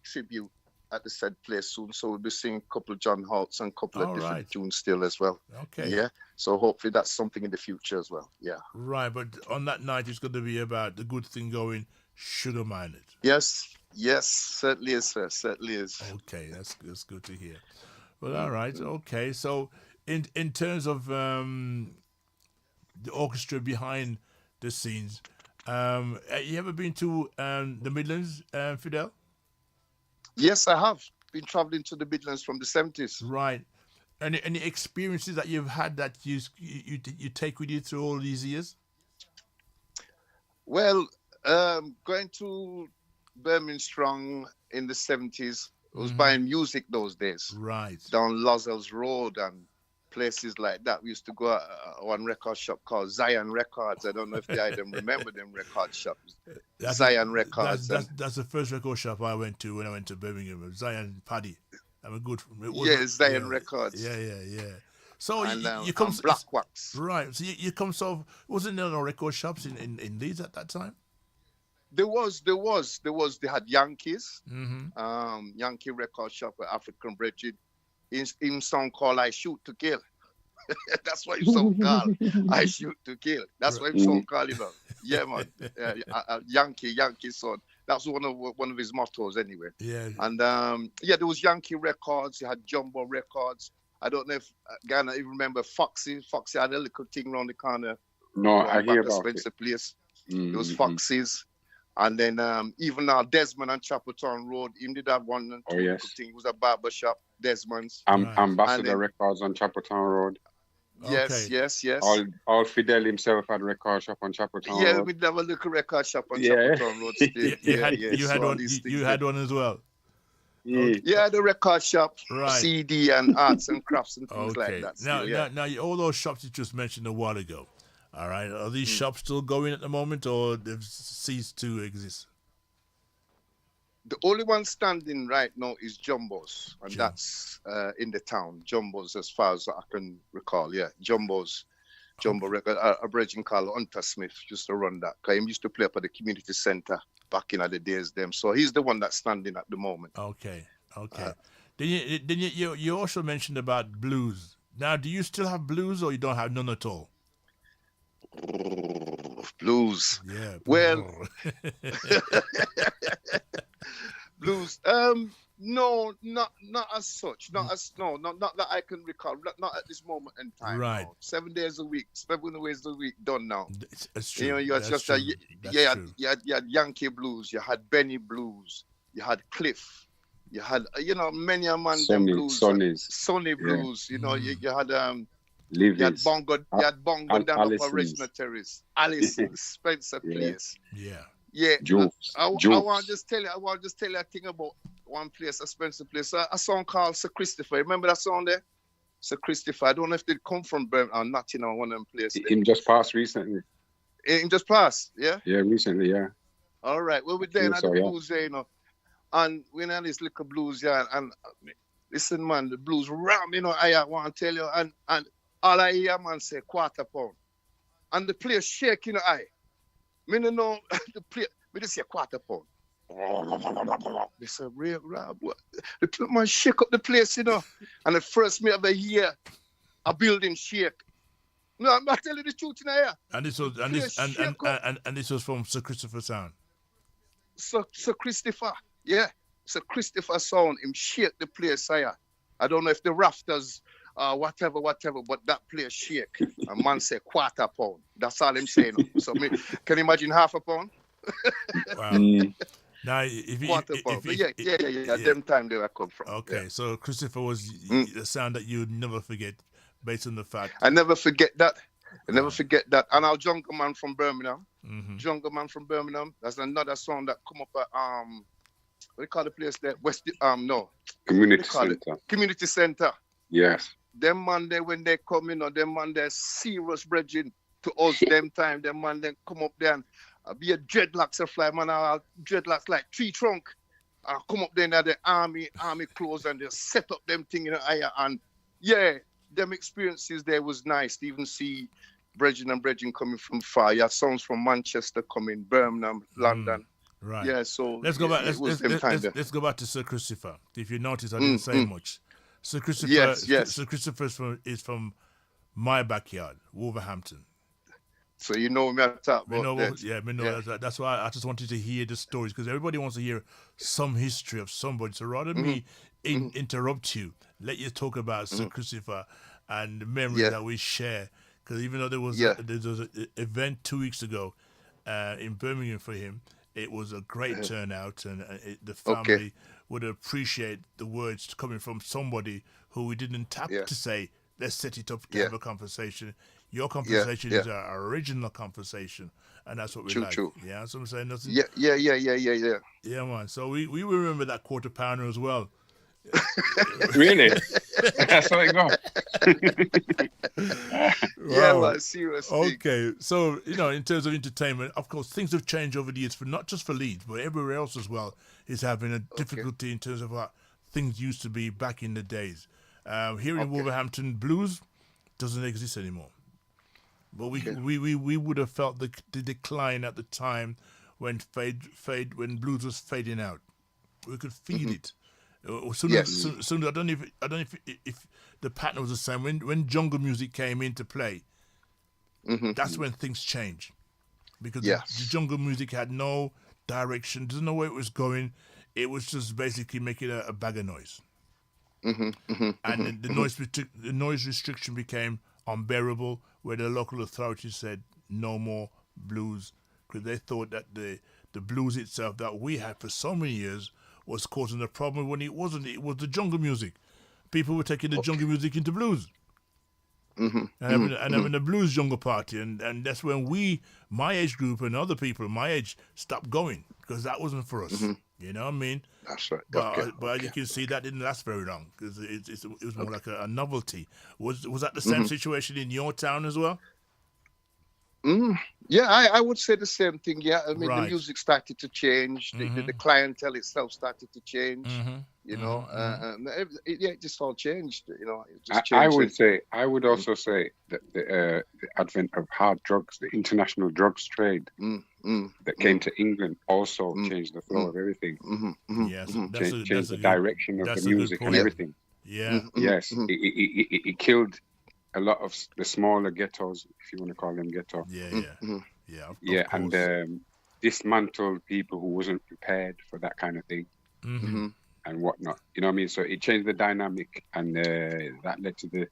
K: tribute at the said place soon. So we'll be singing a couple of John Holts and a couple of different tunes still as well.
D: Okay.
K: Yeah. So hopefully that's something in the future as well. Yeah.
D: Right. But on that night, it's going to be about the good thing going, Sugar Minded.
K: Yes. Certainly is, sir. Certainly is.
D: Okay. That's good to hear. Well, all right. Okay. So in terms of the orchestra behind the scenes, you ever been to the Midlands, Fidel?
K: Yes, I have been traveling to the Midlands from the 70s.
D: Right. Any experiences that you've had that you take with you through all these years?
K: Well, going to Birmingham Strong in the 70s, I was buying music those days.
D: Right.
K: Down Lozells Road and places like that. We used to go to one record shop called Zion Records. I don't know if the item remember them record shops. Zion Records.
D: That's the first record shop I went to when I went to Birmingham. Zion Paddy. I'm a good.
K: Zion Records.
D: Yeah. So
K: and,
D: you come
K: Black Wax.
D: Right. So you come. So wasn't there no record shops in Leeds at that time?
K: There was. They had Yankees. Yankee record shop with African Bridget. In song called I Shoot to Kill. That's what his song called. I Shoot to Kill. That's what his song called, Yeah, man. Yankee son. That's one of his mottos anyway.
D: Yeah.
K: And there was Yankee Records. You had Jumbo Records. I don't know if Ghana even remember Foxy. Foxy had a little thing around the corner.
F: No, I hear about
K: Spencer Place. There was Foxy's. And then even now Desmond on Chapeltown Road, he did have one thing. It was a barber shop, Desmond's.
F: Ambassador Records on Chapeltown Road.
K: Yes.
F: All Fidel himself had a record shop on Chapeltown Road.
K: Yeah, we'd have a little record shop on Chapeltown Road still.
D: You had one as well.
K: Yeah, the record shop, CD and arts and crafts and things like that.
D: Now, all those shops you just mentioned a while ago, all right, are these shops still going at the moment or they've ceased to exist?
K: The only one standing right now is Jumbo's, and that's in the town. Jumbo's, as far as I can recall, Jumbo record. A brethren called Hunter Smith used to run that. He used to play up at the community center back in the days. So he's the one that's standing at the moment.
D: Okay. Then you also mentioned about blues. Now, do you still have blues or you don't have none at all?
K: Blues.
D: Yeah.
K: Well, blues. No, not as such. Not that I can recall. Not at this moment in time.
D: Right.
K: No. 7 days a week, 7 days a week done now.
D: It's true.
K: You know, you had
D: That's
K: just
D: true.
K: you had Yankee blues, you had Benny blues, you had Cliff, you had many a man them blues, Sonny blues. You know, you had
L: Leedes.
K: you had bongo down up at
L: Allison's.
K: Regina Terrace, Allison, Spencer Place.
D: Yeah.
K: Yeah,
L: Jokes.
K: I want to just tell you. I want to just tell you a thing about one place, a Spencer Place. A song called Sir Christopher. Remember that song there? Sir Christopher. I don't know if they come from Birmingham or not. You know, one of them places.
L: Him just passed recently.
K: Him just passed. Yeah.
L: Yeah, recently. Yeah.
K: All right. Well, we're there at the
L: yeah.
K: blues there, you know, and we had this little blues, yeah. And listen, man, the blues ram, you know. I want to tell you, and all I hear, man, say quarter pound, and the place shake, you know. Me no know the place. Me just say quarter pound. They say real Rob. The man shake up the place, you know. And the first me ever hear a building shake. No, I'm not telling you the truth, you know. Yeah.
D: And this was from Sir Christopher Sound.
K: Sir Christopher, yeah. Sir Christopher Sound, him shake the place, yeah. I don't know if the rafters, whatever, but that place shake. A man say quarter pound. That's all I'm saying. So me, can you imagine half a pound?
D: Wow. Now, if
K: yeah, them time they were come from.
D: Okay,
K: yeah.
D: So Christopher was the sound that you'd never forget, based on the fact.
K: I never forget that. And our Jungle Man from Birmingham.
D: Mm-hmm.
K: Jungle Man from Birmingham. That's another song that come up at what do you call the place there?
L: Community Center.
K: Community Center.
L: Yes.
K: Them man there when they come, you know, them man they're serious bridging to us them time. Them man then come up there and be a dreadlocks a fly, man, dreadlocks like tree trunk. Come up there in the army clothes and they set up them thing in the eye. And yeah, them experiences there was nice to even see bridging coming from far. You have songs from Manchester coming, Birmingham, London.
D: Right.
K: Yeah, so
D: let's go back. Let's go back to Sir Christopher. If you notice, I didn't say much. Sir Christopher.
K: Yes.
D: Sir Christopher is from my backyard, Wolverhampton.
K: So you know me at top.
D: We know. That's why I just wanted to hear the stories, because everybody wants to hear some history of somebody. So rather than me interrupt you, let you talk about Sir Christopher and the memories that we share. Because even though there was an event 2 weeks ago in Birmingham for him, it was a great turnout, and the family would appreciate the words coming from somebody who we didn't tap to say, let's set it up to have a conversation. Your conversation is our original conversation, and that's what we like.
K: True.
D: Yeah, that's what I'm saying. Nothing.
K: Yeah.
D: Yeah, man. So we remember that quarter pounder as well.
L: Really? That's how it goes.
K: Yeah, man, seriously.
D: Okay, so in terms of entertainment, of course, things have changed over the years, for not just for Leeds, but everywhere else as well is having a difficulty in terms of what things used to be back in the days. Here in Wolverhampton, blues doesn't exist anymore. But we would have felt the decline at the time when when blues was fading out. We could feel it. Soon, I don't know if the pattern was the same. When jungle music came into play, that's when things changed, because the jungle music had no direction, didn't know where it was going. It was just basically making a bag of noise, and the noise restriction became unbearable, where the local authorities said no more blues, because they thought that the blues itself that we had for so many years was causing a problem, when it wasn't. It was the jungle music. People were taking the jungle music into blues. And having a blues jungle party, and that's when my age group and other people my age stopped going, because that wasn't for us. You know what I mean?
K: That's right.
D: But you can see that didn't last very long, because it was more like a novelty. Was that the same situation in your town as well?
K: Yeah, I would say the same thing. Yeah, I mean, the music started to change. The clientele itself started to change. You know, it just all changed. You know, it just changed.
L: I would also say that the advent of hard drugs, the international drugs trade that came to England, also changed the flow of everything.
D: Yes,
L: changed the direction of the music and everything.
D: Yeah.
L: Yes, it killed a lot of the smaller ghettos, if you want to call them ghetto.
D: Yeah,
L: Yeah,
D: of
L: and
D: course.
L: dismantled people who wasn't prepared for that kind of thing and whatnot. You know what I mean? So it changed the dynamic, and that led to the,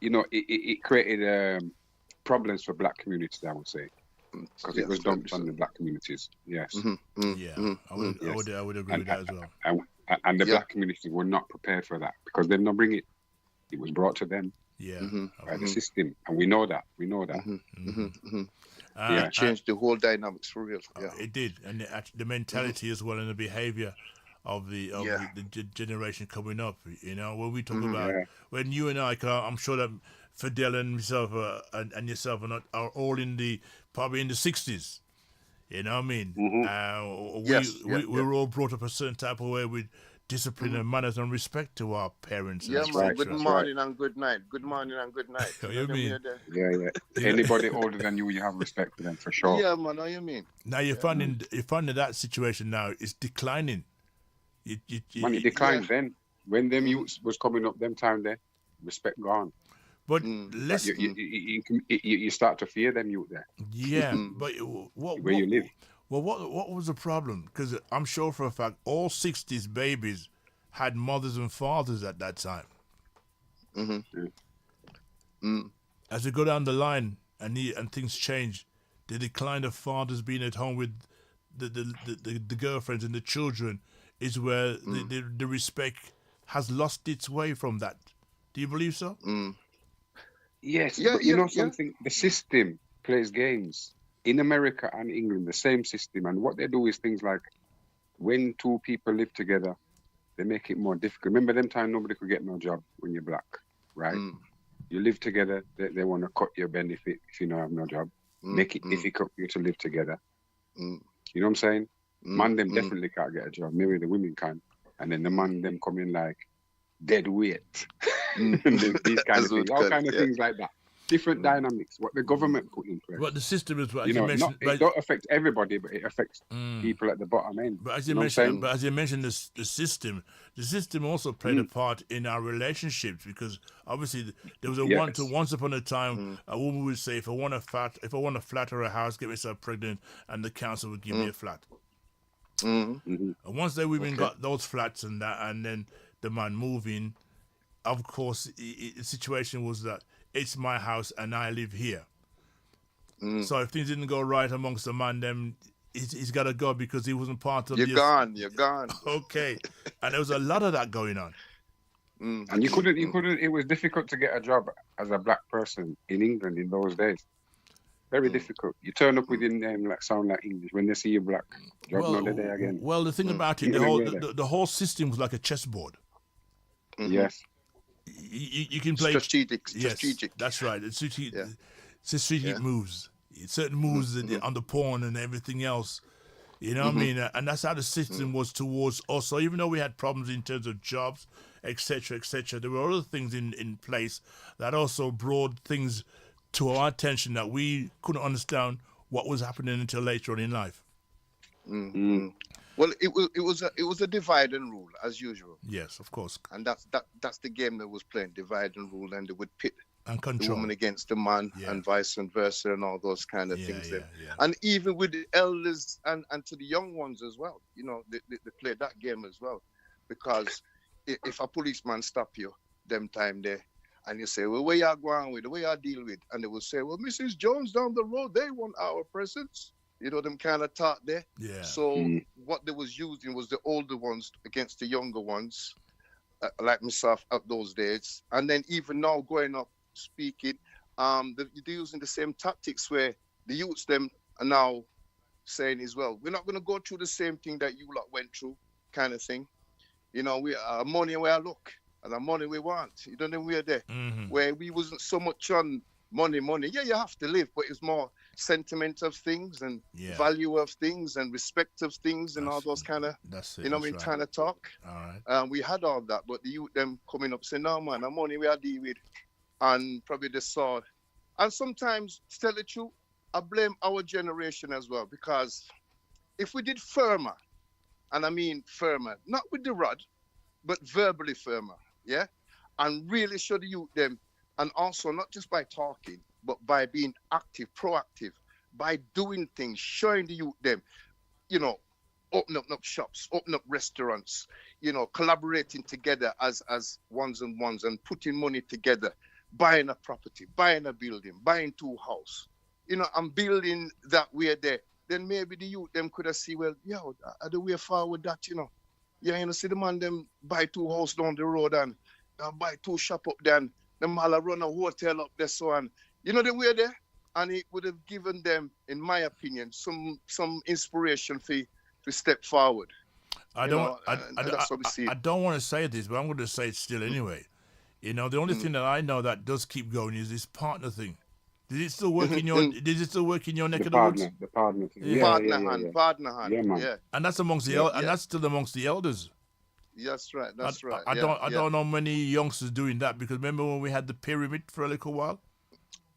L: it created problems for black communities, I would say, because it was dumped on the black communities. Yes.
D: Yeah, I would agree with that as well.
L: And the black communities were not prepared for that because they did not bring it. It was brought to them.
D: Yeah,
L: by the system, and we know that.
K: It changed the whole dynamics for real.
D: It did, and the mentality as well and the behavior of the generation coming up. You know, when we talk about when you and I'm sure that Fidel and myself and yourself are all probably in the 60s. You know what I mean? We were all brought up a certain type of way with discipline and manners and respect to our parents.
K: Yeah, man. Good morning and good night. Good morning and good night.
D: You mean?
L: Yeah. Anybody older than you have respect for them for sure.
K: Yeah, man. How you mean?
D: Now you're finding that situation now is declining.
L: It declined then. When them youths was coming up, them time there, respect gone.
D: But
L: you start to fear them youth there.
D: Yeah, but where
L: you live.
D: Well, what was the problem? Because I'm sure for a fact all 60s babies had mothers and fathers at that time. As we go down the line and things change, the decline of fathers being at home with the girlfriends and the children is where the respect has lost its way from that. Do you believe so?
L: Yes, but you know something? The system plays games. In America and England, the same system. And what they do is things like when two people live together, they make it more difficult. Remember them time nobody could get no job when you're black, right? You live together, they want to cut your benefit if you don't have no job. Make it difficult for you to live together. You know what I'm saying? Man, them definitely can't get a job. Maybe the women can. And then the man, them come in like dead weight. And these kind of things. All kind of things like that. Different dynamics, what the government put in place.
D: What the system is,
L: you mentioned, it don't affect everybody, but it affects people at the bottom end.
D: But as you mentioned, the system also played a part in our relationships because obviously there was once upon a time a woman would say, if I want a flat or a house, get myself pregnant, and the council would give me a flat. And once the women got those flats and that, and then the man moving, of course, the situation was that it's my house and I live here. So if things didn't go right amongst the man, then he's got to go because he wasn't part of
K: You're gone.
D: Okay. And there was a lot of that going on.
L: And you couldn't, it was difficult to get a job as a black person in England in those days. Very difficult. You turn up with your name sound like English. When they see you black, job another day again.
D: Well, the thing about it, the whole system was like a chessboard.
L: Yes.
D: You can play
K: strategic.
D: That's right. It's strategic moves. Certain moves on the pawn and everything else. You know what I mean? And that's how the system was towards us. So even though we had problems in terms of jobs, etc., there were other things in place that also brought things to our attention that we couldn't understand what was happening until later on in life.
K: Well, it was a divide and rule as usual.
D: Yes, of course.
K: And that's the game that was playing, divide and rule, and they would pit
D: and control
K: the woman against the man and vice versa and all those kind of things. And even with the elders and to the young ones as well, you know, they play that game as well. Because if a policeman stop you, them time there, and you say, well, where you going with, where you deal with? And they will say, well, Mrs. Jones down the road, they want our presence. You know, them kind of talk there.
D: Yeah.
K: So what they was using was the older ones against the younger ones, like myself at those days. And then even now going up speaking, they're using the same tactics where the youths them are now saying as well, we're not going to go through the same thing that you lot went through, kind of thing. You know, we are money where I look and the money we want. You don't know we're there. Where we wasn't so much on money. Yeah, you have to live, but it's more sentiment of things and value of things and respect of things and all those kind of, you know what I mean, kind of talk.
D: All right.
K: We had all that, but the youth them coming up saying, no man, the money we are dealing with, and probably the sword. And sometimes, to tell the truth, I blame our generation as well, because if we did firmer, and I mean firmer, not with the rod, but verbally firmer, yeah? And really show the youth them, and also not just by talking, but by being active, proactive, by doing things, showing the youth them, you know, open up shops, open up restaurants, you know, collaborating together as ones and ones and putting money together, buying a property, buying a building, buying 2 houses, you know, and building that way there. Then maybe the youth them could have see, well, yo, the way forward that, you know. Yeah, you know, see the man them buy 2 houses down the road and buy 2 shop up there and them all run a hotel up there, so on. You know the way there? And it would have given them, in my opinion, some inspiration to step forward.
D: I don't want to say this, but I'm going to say it still anyway. You know, the only thing that I know that does keep going is this partner thing. Did it still work in your? Did it still work in your neck of the woods?
L: The partner thing.
D: Yeah.
K: Partner hand.
L: Yeah, man.
K: Yeah.
D: And that's amongst and that's still amongst the elders.
K: That's right. That's right.
D: I don't know many youngsters doing that, because remember when we had the pyramid for a little while?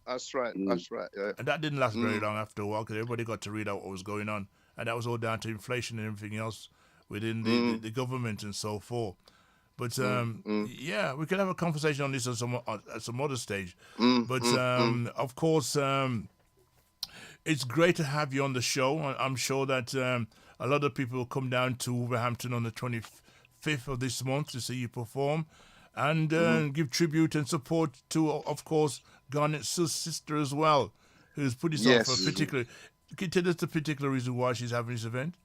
K: That's right. That's right. Yeah.
D: And that didn't last very long after a while, because everybody got to read out what was going on, and that was all down to inflation and everything else within the government and so forth. But yeah, we could have a conversation on this at some other stage. But of course, it's great to have you on the show. I'm sure that a lot of people will come down to Wolverhampton on the 25th of this month to see you perform, and give tribute and support to, of course, Garnet's sister as well, who's put this on for a particular. Can you tell us the particular reason why she's having this event?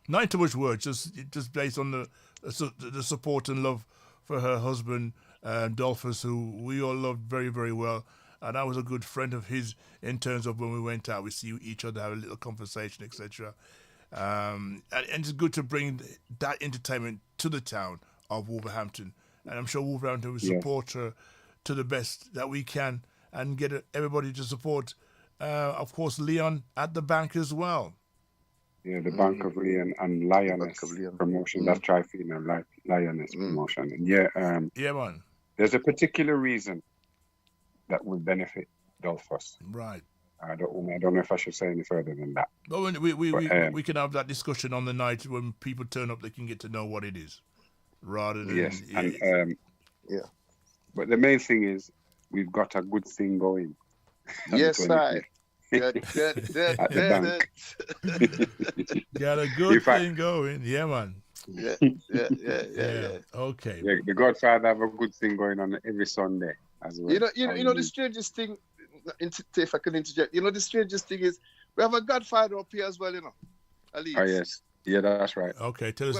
D: Not in too much words, just based on the support and love for her husband, Dolphus, who we all loved very, very well. And I was a good friend of his in terms of when we went out, we see each other, have a little conversation, etc. And it's good to bring that entertainment to the town of Wolverhampton. And I'm sure Wolverhampton will support her to the best that we can, and get everybody to support, of course, Leon at the bank as well.
L: Yeah, the Bank of Leon and Lioness promotion. That's Trifina, Lioness promotion. And
D: yeah, man.
L: There's a particular reason that will benefit Dolphus.
D: Right.
L: I don't know if I should say any further than that.
D: But we can have that discussion on the night when people turn up. They can get to know what it is, rather than
L: But the main thing is we've got a good thing going.
K: Yes, I.
L: At the bank.
D: Got a good thing going, yeah, man.
K: Yeah.
D: Okay.
L: Yeah, the Godfather have a good thing going on every Sunday as well.
K: You know the strangest thing, if I can interject. You know the strangest thing is we have a Godfather up here as well. You know, LEEDS.
L: Oh yes, yeah, that's right.
D: Okay, tell us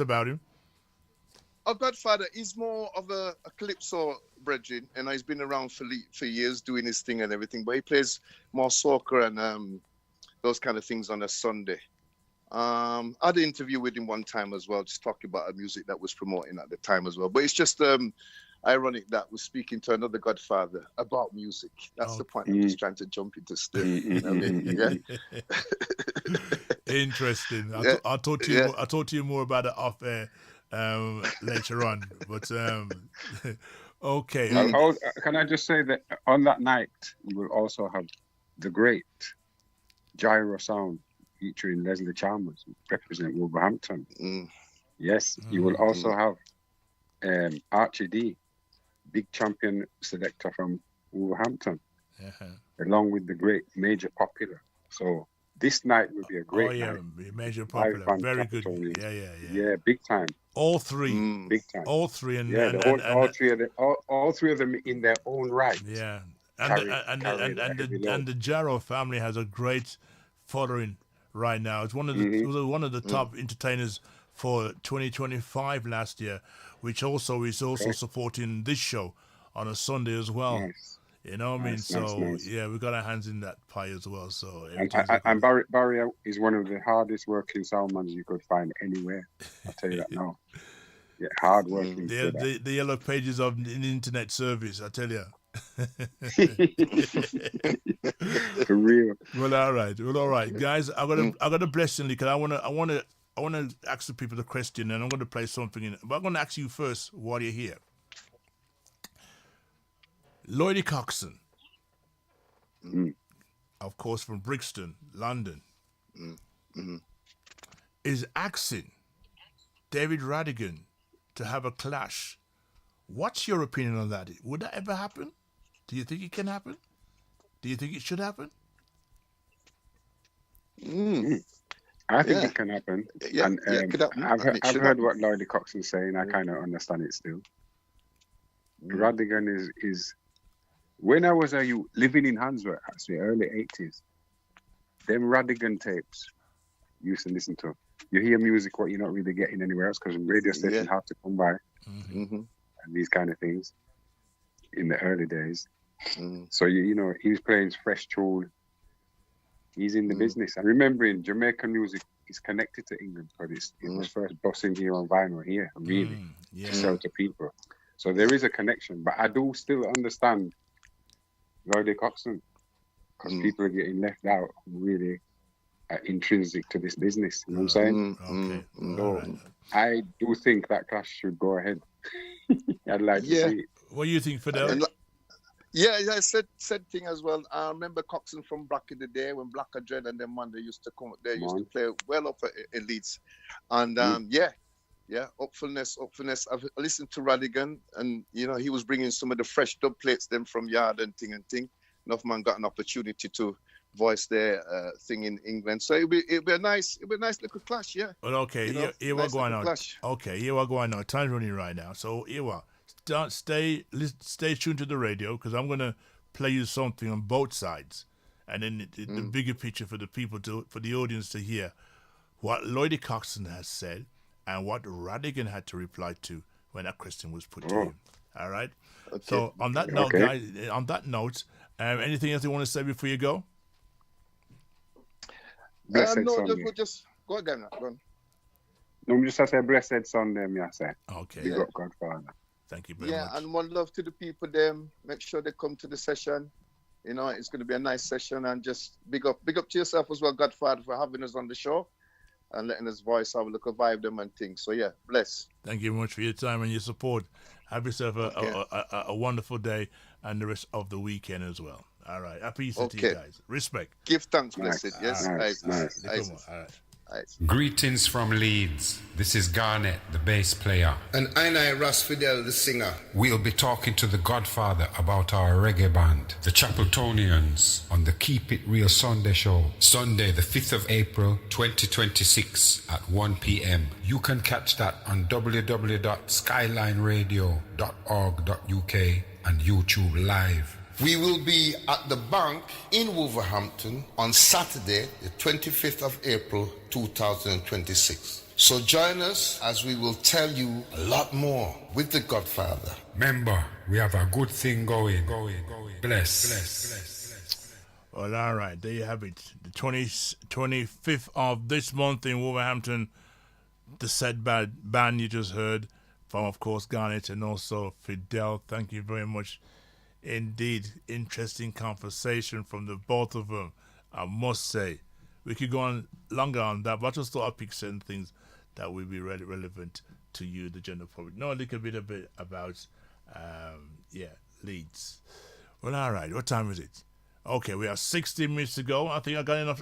D: about him.
K: Our Godfather is more of a calypso brethren, and he's been around for years doing his thing and everything. But he plays more soccer and those kind of things on a Sunday. I had an interview with him one time as well, just talking about the music that was promoting at the time as well. But it's just ironic that we're speaking to another Godfather about music. That's the point. I'm just trying to jump into still. You know what I mean? Yeah.
D: Interesting. I'll talk to you. I'll talk to you more about it off air later on. But okay.
L: Can I just say that on that night we will also have the great Gyro Sound featuring Leslie Chalmers, represent Wolverhampton. Yes, you will also have Archie D, big champion selector from Wolverhampton, along with the great Major Popular. So this night will be a great night.
D: Major Popular, very good.
L: Yeah, big time.
D: All three,
L: big time.
D: All three,
L: all three of them in their own right.
D: Yeah, and the Jarrow family has a great following right now. It's one of the top entertainers for 2025 last year, which also is supporting this show on a Sunday as well. Nice. You know what I mean? So yeah, we got our hands in that pie as well. So
L: and Barry is one of the hardest working soundmen you could find anywhere. I'll tell you that now. Yeah, hard working.
D: The yellow pages of the internet service, I tell you.
L: For real.
D: Well, all right, guys. I got a blessing because I wanna ask the people the question, and I'm gonna play something in it. But I'm gonna ask you first while you're here. Lloydie Coxon, of course, from Brixton, London, is asking David Radigan to have a clash. What's your opinion on that? Would that ever happen? Do you think it can happen? Do you think it should happen?
L: I think it can happen.
K: Yeah,
L: And
K: it could happen.
L: I've
K: and it
L: I've
K: should
L: heard
K: happen.
L: what Lloydie Coxon's saying. I kind of understand it still. Radigan is when I was living in Handsworth, actually early 80s. Them Radigan tapes you used to listen to. You hear music what you're not really getting anywhere else because radio stations have to come by and these kind of things in the early days. So you know he's playing fresh tune. He's in the business. And remembering Jamaican music is connected to England because it was first busting here on vinyl here, really, to sell to people. So there is a connection. But I do still understand Lloydie Coxon because people are getting left out really intrinsic to this business. You know what I'm saying? So I do think that clash should go ahead. I'd like to see it.
D: What do you think, Fidel?
K: Yeah, said thing as well. I remember Coxon from back in the day when Black Dread and them man they used to come. They used to play well up at Leeds, and hopefulness. I've listened to Radigan, and you know he was bringing some of the fresh dub plates them from Yard and thing. Enough man got an opportunity to voice their thing in England, so it'll be a nice little clash. Yeah.
D: Well, okay, here we're going on. Okay, here we're going on. Time's running right now, so here we are. Stay tuned to the radio because I'm gonna play you something on both sides, and then the bigger picture for the people for the audience to hear what Lloydie Coxon has said and what Radigan had to reply to when that question was put to him. All right. Okay. So on that note, guys, anything else you want to say before you go?
K: Just go again. Go on.
L: No, just say blessed son them, yeah, say.
D: Okay.
L: Big up Godfather.
D: Thank you very much.
K: Yeah, and one love to the people them. Make sure they come to the session. You know, it's going to be a nice session, and just big up to yourself as well, Godfather, for having us on the show and letting us voice our little vibe them and things. So yeah, bless.
D: Thank you very much for your time and your support. Have yourself a wonderful day and the rest of the weekend as well. All right. Happy Easter to you guys. Respect.
K: Give thanks, blessed. Yes.
L: Nice.
D: All right.
F: Greetings from Leeds. This is Garnet, the bass player.
G: And I, Ras Fidel, the singer.
F: We'll be talking to the Godfather about our reggae band, the Chapeltonians, on the Keep It Real Sunday show, Sunday the 5th of April 2026 at 1 p.m. You can catch that on www.skylineradio.org.uk and YouTube Live.
G: We will be at the bank in Wolverhampton on Saturday, the 25th of April 2026. So join us as we will tell you a lot more with the Godfather.
F: Remember, we have a good thing going. Bless.
D: Well, all right, there you have it. The 25th of this month in Wolverhampton, the said band you just heard from, of course, Garnet and also Fidel. Thank you very much. Indeed, interesting conversation from the both of them, I must say. We could go on longer on that, but I just thought I'd pick certain things that will be really relevant to you, the general public. Know a little bit about, LEEDS. Well, all right, what time is it? Okay, we have 16 minutes to go. Have I got enough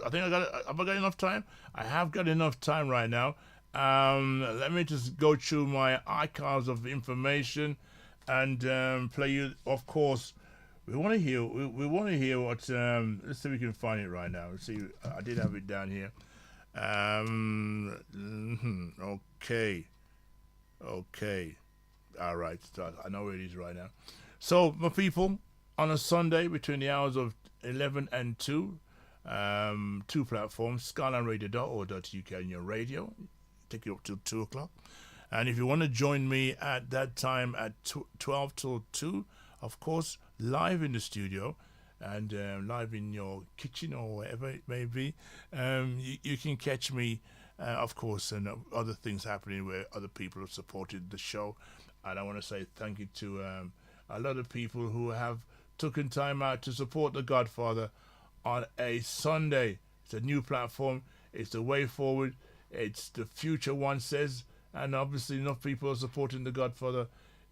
D: time? I have got enough time right now. Let me just go through my archives of information and play you, of course. We want to hear what. Let's see if we can find it right now. Let's see. I did have it down here. Okay. All right. So I know where it is right now. So, my people, on a Sunday between the hours of 11 and 2, two platforms: skylineradio.org.uk on your radio. Take you up till 2 o'clock. And if you want to join me at that time at 12 till 2, of course, live in the studio and live in your kitchen or wherever it may be, you can catch me, of course, and other things happening where other people have supported the show. And I want to say thank you to a lot of people who have taken time out to support the Godfather on a Sunday. It's a new platform. It's the way forward. It's the future, one says. And obviously enough people are supporting the Godfather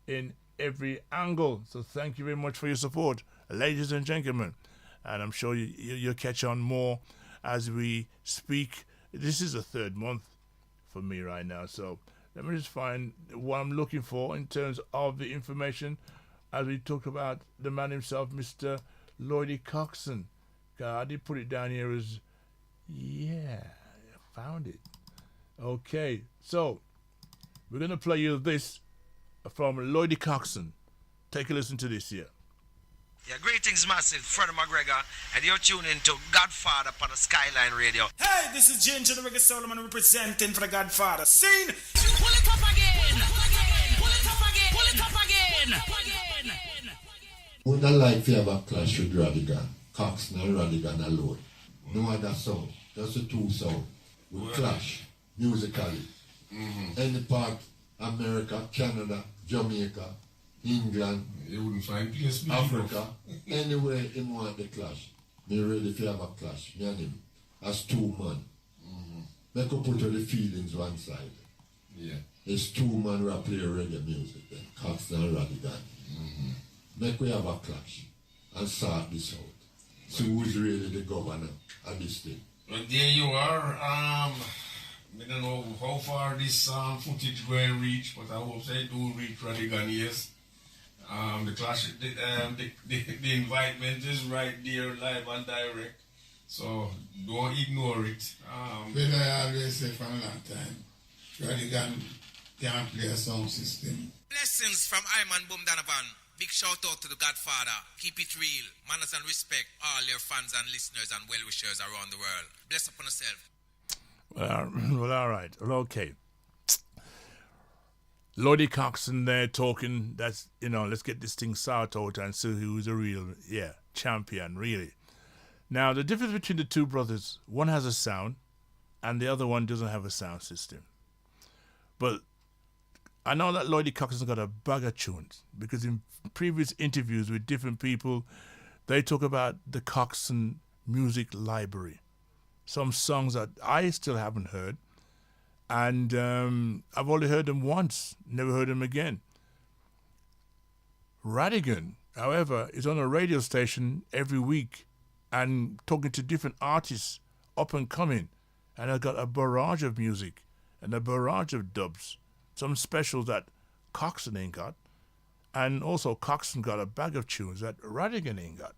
D: in every angle. So thank you very much for your support, ladies and gentlemen. And I'm sure you'll catch on more as we speak. This is the third month for me right now. So let me just find what I'm looking for in terms of the information. as we talk about the man himself, Mr. Lloydie Coxon. I did put it down here as, yeah, I found it. Okay, so we're going to play you this from Lloydie Coxon. Take a listen to this here.
M: Yeah, greetings, massive. Freddie McGregor, and you're tuning in to Godfather on the Skyline Radio.
B: Hey, this is Ginger the Reggae Solomon representing for the Godfather. Scene!
H: Pull it up again! Pull it up again! Pull it up again! Pull it up again!
N: Would I like to have a clash with Radigan? Coxon and Radigan alone. No other song. Just the two songs. We clash musically. Any part, America, Canada, Jamaica, England,
O: you wouldn't find place
N: Africa, anywhere him want the clash. Me ready to have a clash, me and him, as two man. Make up put all the feelings one side.
O: Yeah.
N: It's two man who play reggae music then, Coxon and Radigan. Make we have a clash and sort this out. So who's really the governor of this thing?
O: Well, there you are. I don't know how far this footage going to reach, but I hope they do reach Radigan, yes. The clash, the invitement is right there, live and direct. So don't ignore it.
P: But I always say for a long time, Radigan can't play a sound system.
M: Blessings from Iman Boom Donovan. Big shout out to the Godfather. Keep it real. Manners and respect all your fans and listeners and well-wishers around the world. Bless upon yourself.
D: Well, all right. Well, okay. Lloydie Coxon there talking, that's, let's get this thing sorted out and see who's a real, champion, really. Now, the difference between the two brothers, one has a sound and the other one doesn't have a sound system. But I know that Lloydie Coxon's got a bag of tunes because in previous interviews with different people, they talk about the Coxon music library. Some songs that I still haven't heard. And I've only heard them once, never heard them again. Radigan, however, is on a radio station every week and talking to different artists, up and coming. And I've got a barrage of music and a barrage of dubs, some specials that Coxon ain't got. And also Coxon got a bag of tunes that Radigan ain't got.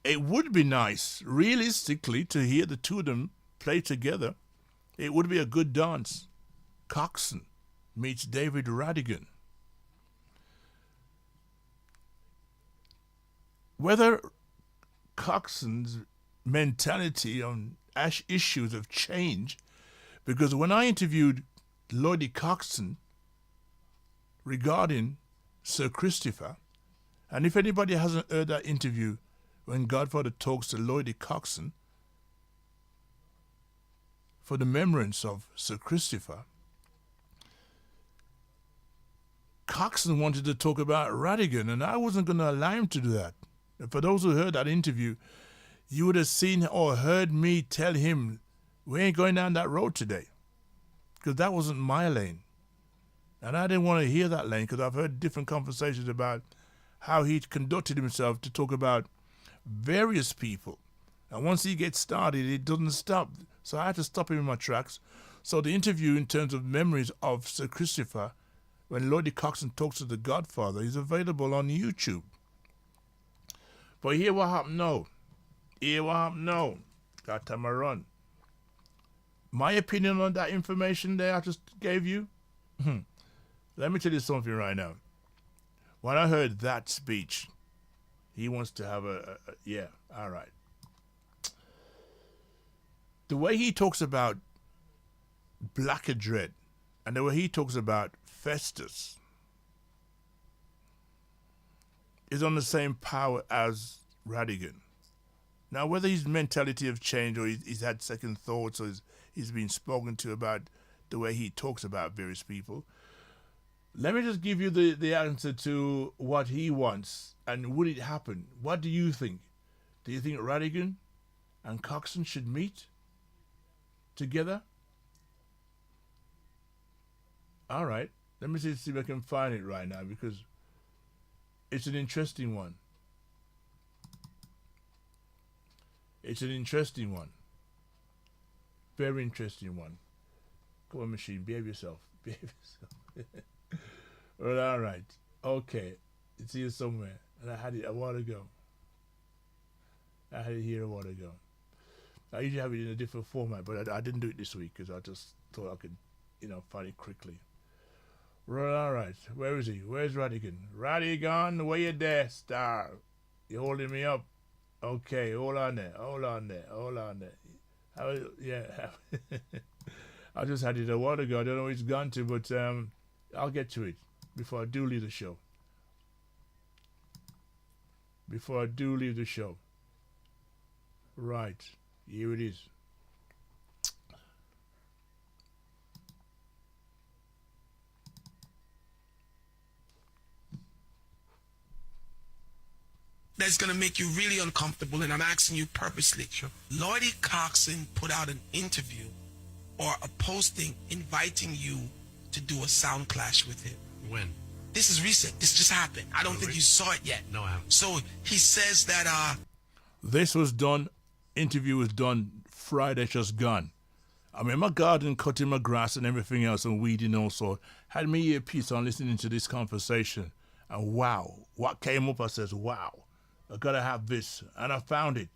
D: It would be nice, realistically, to hear the two of them play together. It would be a good dance. Coxon meets David Radigan. Whether Coxon's mentality on issues have changed, because when I interviewed Lloydie Coxon regarding Sir Christopher, and if anybody hasn't heard that interview when Godfather talks to Lloydie Coxon, for the remembrance of Sir Christopher, Coxon wanted to talk about Radigan, and I wasn't going to allow him to do that. And for those who heard that interview, you would have seen or heard me tell him, we ain't going down that road today, because that wasn't my lane. And I didn't want to hear that lane, because I've heard different conversations about how he conducted himself to talk about various people. And once he gets started, it doesn't stop. So I had to stop him in my tracks. So the interview in terms of memories of Sir Christopher, when Lloydie Coxon talks to the Godfather, is available on YouTube. But hear what happened now. Got time to run. My opinion on that information there I just gave you? Let me tell you something right now. When I heard that speech, he wants to have all right. The way he talks about Black Dread and the way he talks about Festus is on the same power as Radigan. Now, whether his mentality has changed or he's had second thoughts or he's been spoken to about the way he talks about various people, let me just give you the answer to what he wants and would it happen. What do you think? Do you think Radigan and Coxon should meet together? All right. Let me see if I can find it right now, because it's an interesting one. It's an interesting one. Very interesting one. Come on, machine. Behave yourself. Behave yourself. Well, all right. Okay, it's here somewhere, and I had it a while ago. I had it here a while ago. I usually have it in a different format, but I didn't do it this week because I just thought I could, find it quickly. All right. Where is he? Where's Radigan? Radigan, where you there, star? You holding me up? Okay, hold on there. I just had it a while ago. I don't know where it's gone to, but I'll get to it before I do leave the show. Right. Here it is.
Q: That's going to make you really uncomfortable, and I'm asking you purposely. Sure. Lloydie Coxon put out an interview or a posting inviting you to do a sound clash with him.
R: When?
Q: This is recent. This just happened. I don't think you saw it yet.
R: No, I haven't.
Q: So he says that
D: this was done, interview was done Friday just gone. I'm in my garden cutting my grass and everything else and weeding also. Had me earpiece on listening to this conversation. And wow, what came up, I says, wow, I gotta have this. And I found it.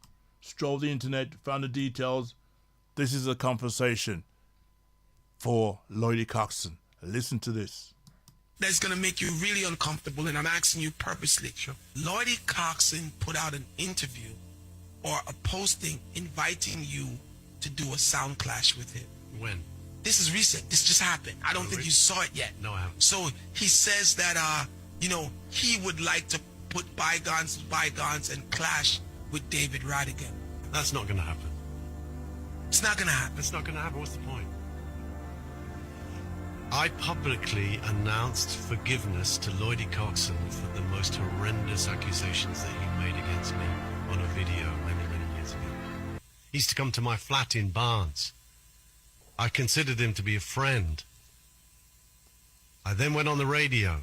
D: Strolled the internet, found the details. This is a conversation for Lloydie Coxon. Listen to this.
Q: That's going to make you really uncomfortable, and I'm asking you purposely. Sure. Lloydie Coxon put out an interview or a posting inviting you to do a sound clash with him.
R: When?
Q: This is recent. This just happened. I don't think you saw it yet.
R: No, I haven't.
Q: So he says that, he would like to put bygones to bygones and clash with David Radigan.
R: That's not going to happen.
Q: It's not going to happen.
R: It's not going to happen. What's the point? I publicly announced forgiveness to Lloydie Coxon for the most horrendous accusations that he made against me on a video many, many years ago. He used to come to my flat in Barnes. I considered him to be a friend. I then went on the radio,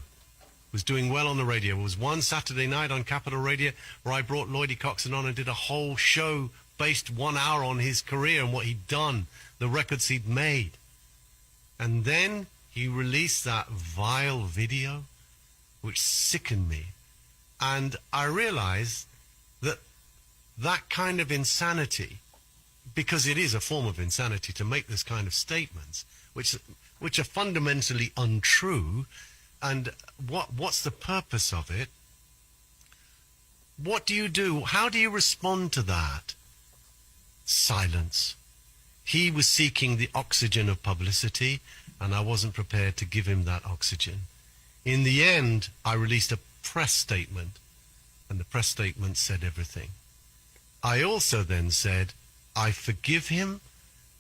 R: was doing well on the radio. It was one Saturday night on Capital Radio where I brought Lloydie Coxon on and did a whole show based 1 hour on his career and what he'd done, the records he'd made. And then he released that vile video, which sickened me. And I realized that that kind of insanity, because it is a form of insanity to make this kind of statements, which are fundamentally untrue, and what's the purpose of it? What do you do? How do you respond to that? Silence. He was seeking the oxygen of publicity, and I wasn't prepared to give him that oxygen. In the end, I released a press statement, and the press statement said everything. I also then said, I forgive him.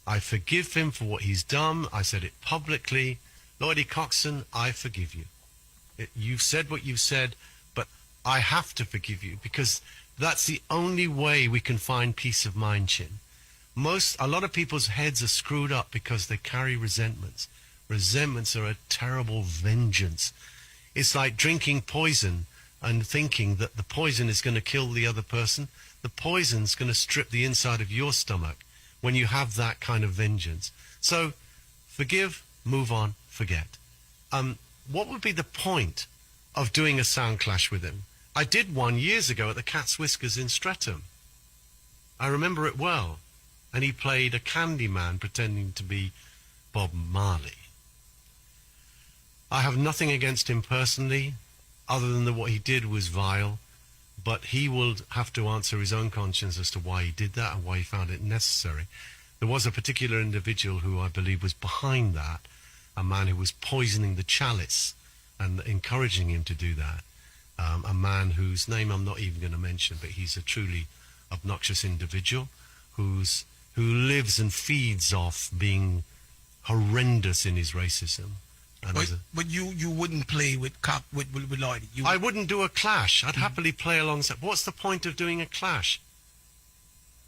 R: I forgive him for what he's done. I said it publicly. Lloydie Coxon, I forgive you. You've said what you've said, but I have to forgive you because that's the only way we can find peace of mind, Chin. A lot of people's heads are screwed up because they carry resentments. Resentments are a terrible vengeance. It's like drinking poison and thinking that the poison is going to kill the other person. The poison's going to strip the inside of your stomach when you have that kind of vengeance. So forgive, move on, forget. What would be the point of doing a sound clash with him? I did one years ago at the Cat's Whiskers in Streatham. I remember it well. And he played a candy man pretending to be Bob Marley. I have nothing against him personally, other than that what he did was vile, but he will have to answer his own conscience as to why he did that and why he found it necessary. There was a particular individual who I believe was behind that, a man who was poisoning the chalice and encouraging him to do that, a man whose name I'm not even going to mention, but he's a truly obnoxious individual who lives and feeds off being horrendous in his racism.
Q: But you wouldn't play with Lloydie?
R: I wouldn't do a clash. I'd happily play alongside. What's the point of doing a clash?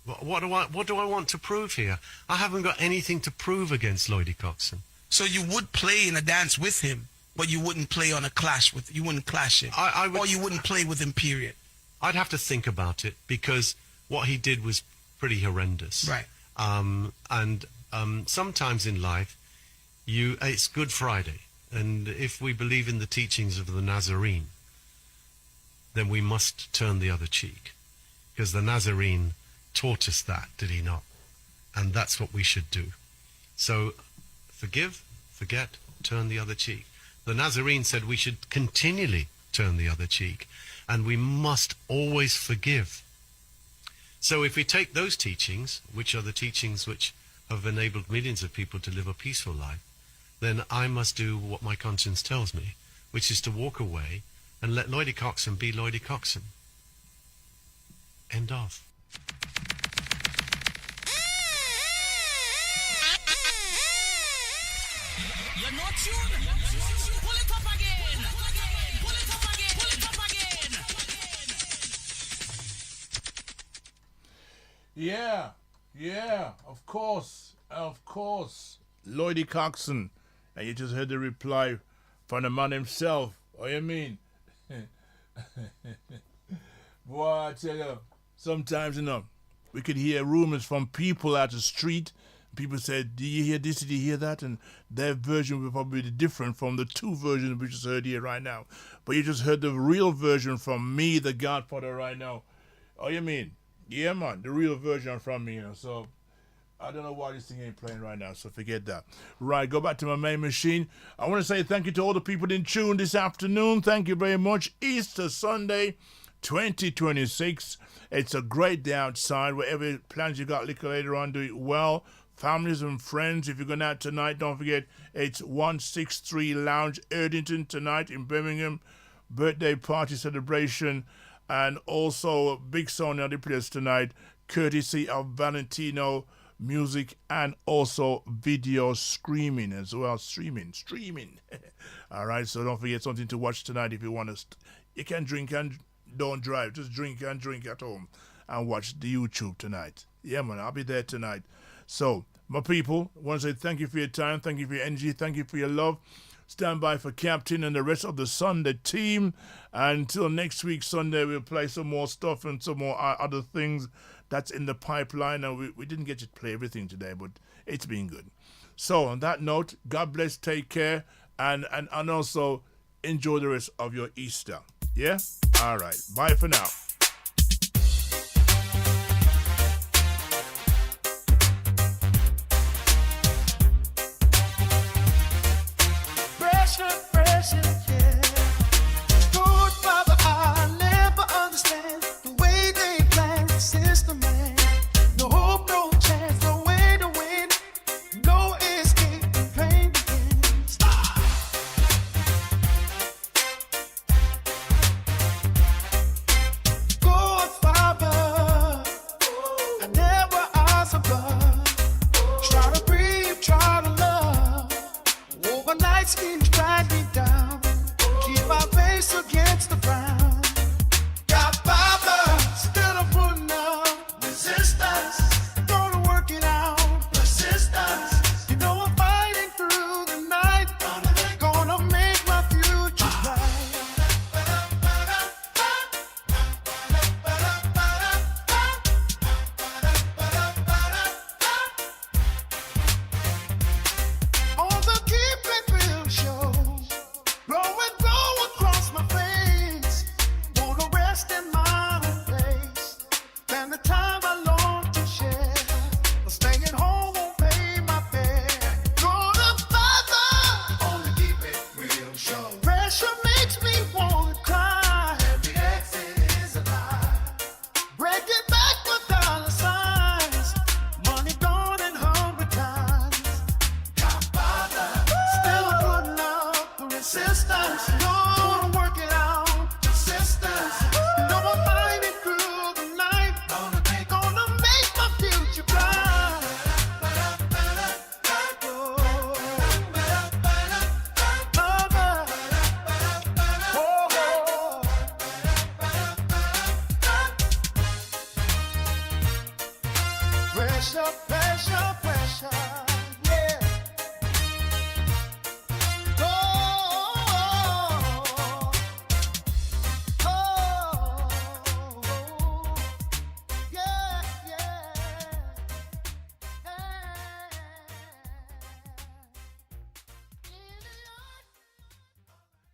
R: What do I want to prove here? I haven't got anything to prove against Lloydie Coxon.
Q: So you would play in a dance with him, but you wouldn't play on a clash with. You wouldn't clash him, or you wouldn't play with him. Period.
R: I'd have to think about it because what he did was pretty horrendous.
Q: Right.
R: Sometimes in life, it's Good Friday. And if we believe in the teachings of the Nazarene, then we must turn the other cheek. Because the Nazarene taught us that, did he not? And that's what we should do. So forgive, forget, turn the other cheek. The Nazarene said we should continually turn the other cheek, and we must always forgive. So if we take those teachings, which are the teachings which have enabled millions of people to live a peaceful life, then I must do what my conscience tells me, which is to walk away and let Lloydie Coxon be Lloydie Coxon. End of.
H: You're not tuned. Pull it up again. Pull it up again. Pull it up again.
D: Yeah, of course. Lloydie Coxon. And you just heard the reply from the man himself. What you mean? Boy, I tell you, sometimes, we could hear rumors from people out the street. People said, "Do you hear this? Did you hear that?" And their version will probably be different from the two versions we just heard here right now. But you just heard the real version from me, the Godfather, right now. Oh, you mean? Yeah, man, the real version from me, So I don't know why this thing ain't playing right now, so forget that. Right, go back to my main machine. I want to say thank you to all the people in tune this afternoon. Thank you very much. Easter Sunday, 2026. It's a great day outside. Whatever plans you got later on, do it well. Families and friends, if you're going out tonight, don't forget it's 163 Lounge, Erdington tonight in Birmingham. Birthday party celebration. And also Big Sony on the place tonight, courtesy of Valentino Music and also video streaming as well. Streaming. All right, so don't forget something to watch tonight if you want to. You can drink and don't drive. Just drink and drink at home and watch the YouTube tonight. Yeah, man, I'll be there tonight. So, my people, I want to say thank you for your time, thank you for your energy, thank you for your love. Stand by for Captain and the rest of the Sunday team. Until next week, Sunday, we'll play some more stuff and some more other things that's in the pipeline. And we didn't get to play everything today, but it's been good. So, on that note, God bless, take care, and also enjoy the rest of your Easter. Yeah? All right. Bye for now.
J: Pressure, yeah. Godfather, I never understand the way they plan the system, man. No hope, no chance, no way to win. No escape, the pain begins. Godfather, I never asked for blood. Try to breathe, try to love. Overnight schemes drag me down. Keep my face against the ground. Godfather, still I'm putting up resistance. Gonna work it out. Persistence. You know I'm fighting through the night. Gonna make my future bright. On the Keep It Real show, blowing glow across my face. Wanna rest in my own place. Spend the time I long to share. Staying home won't pay my fare. Godfather, on the Keep It Real show. Pressure makes me wanna cry. Every exit is a lie. Break it back with dollar signs. Money gone in 100 times. Godfather, still putting up the resistance.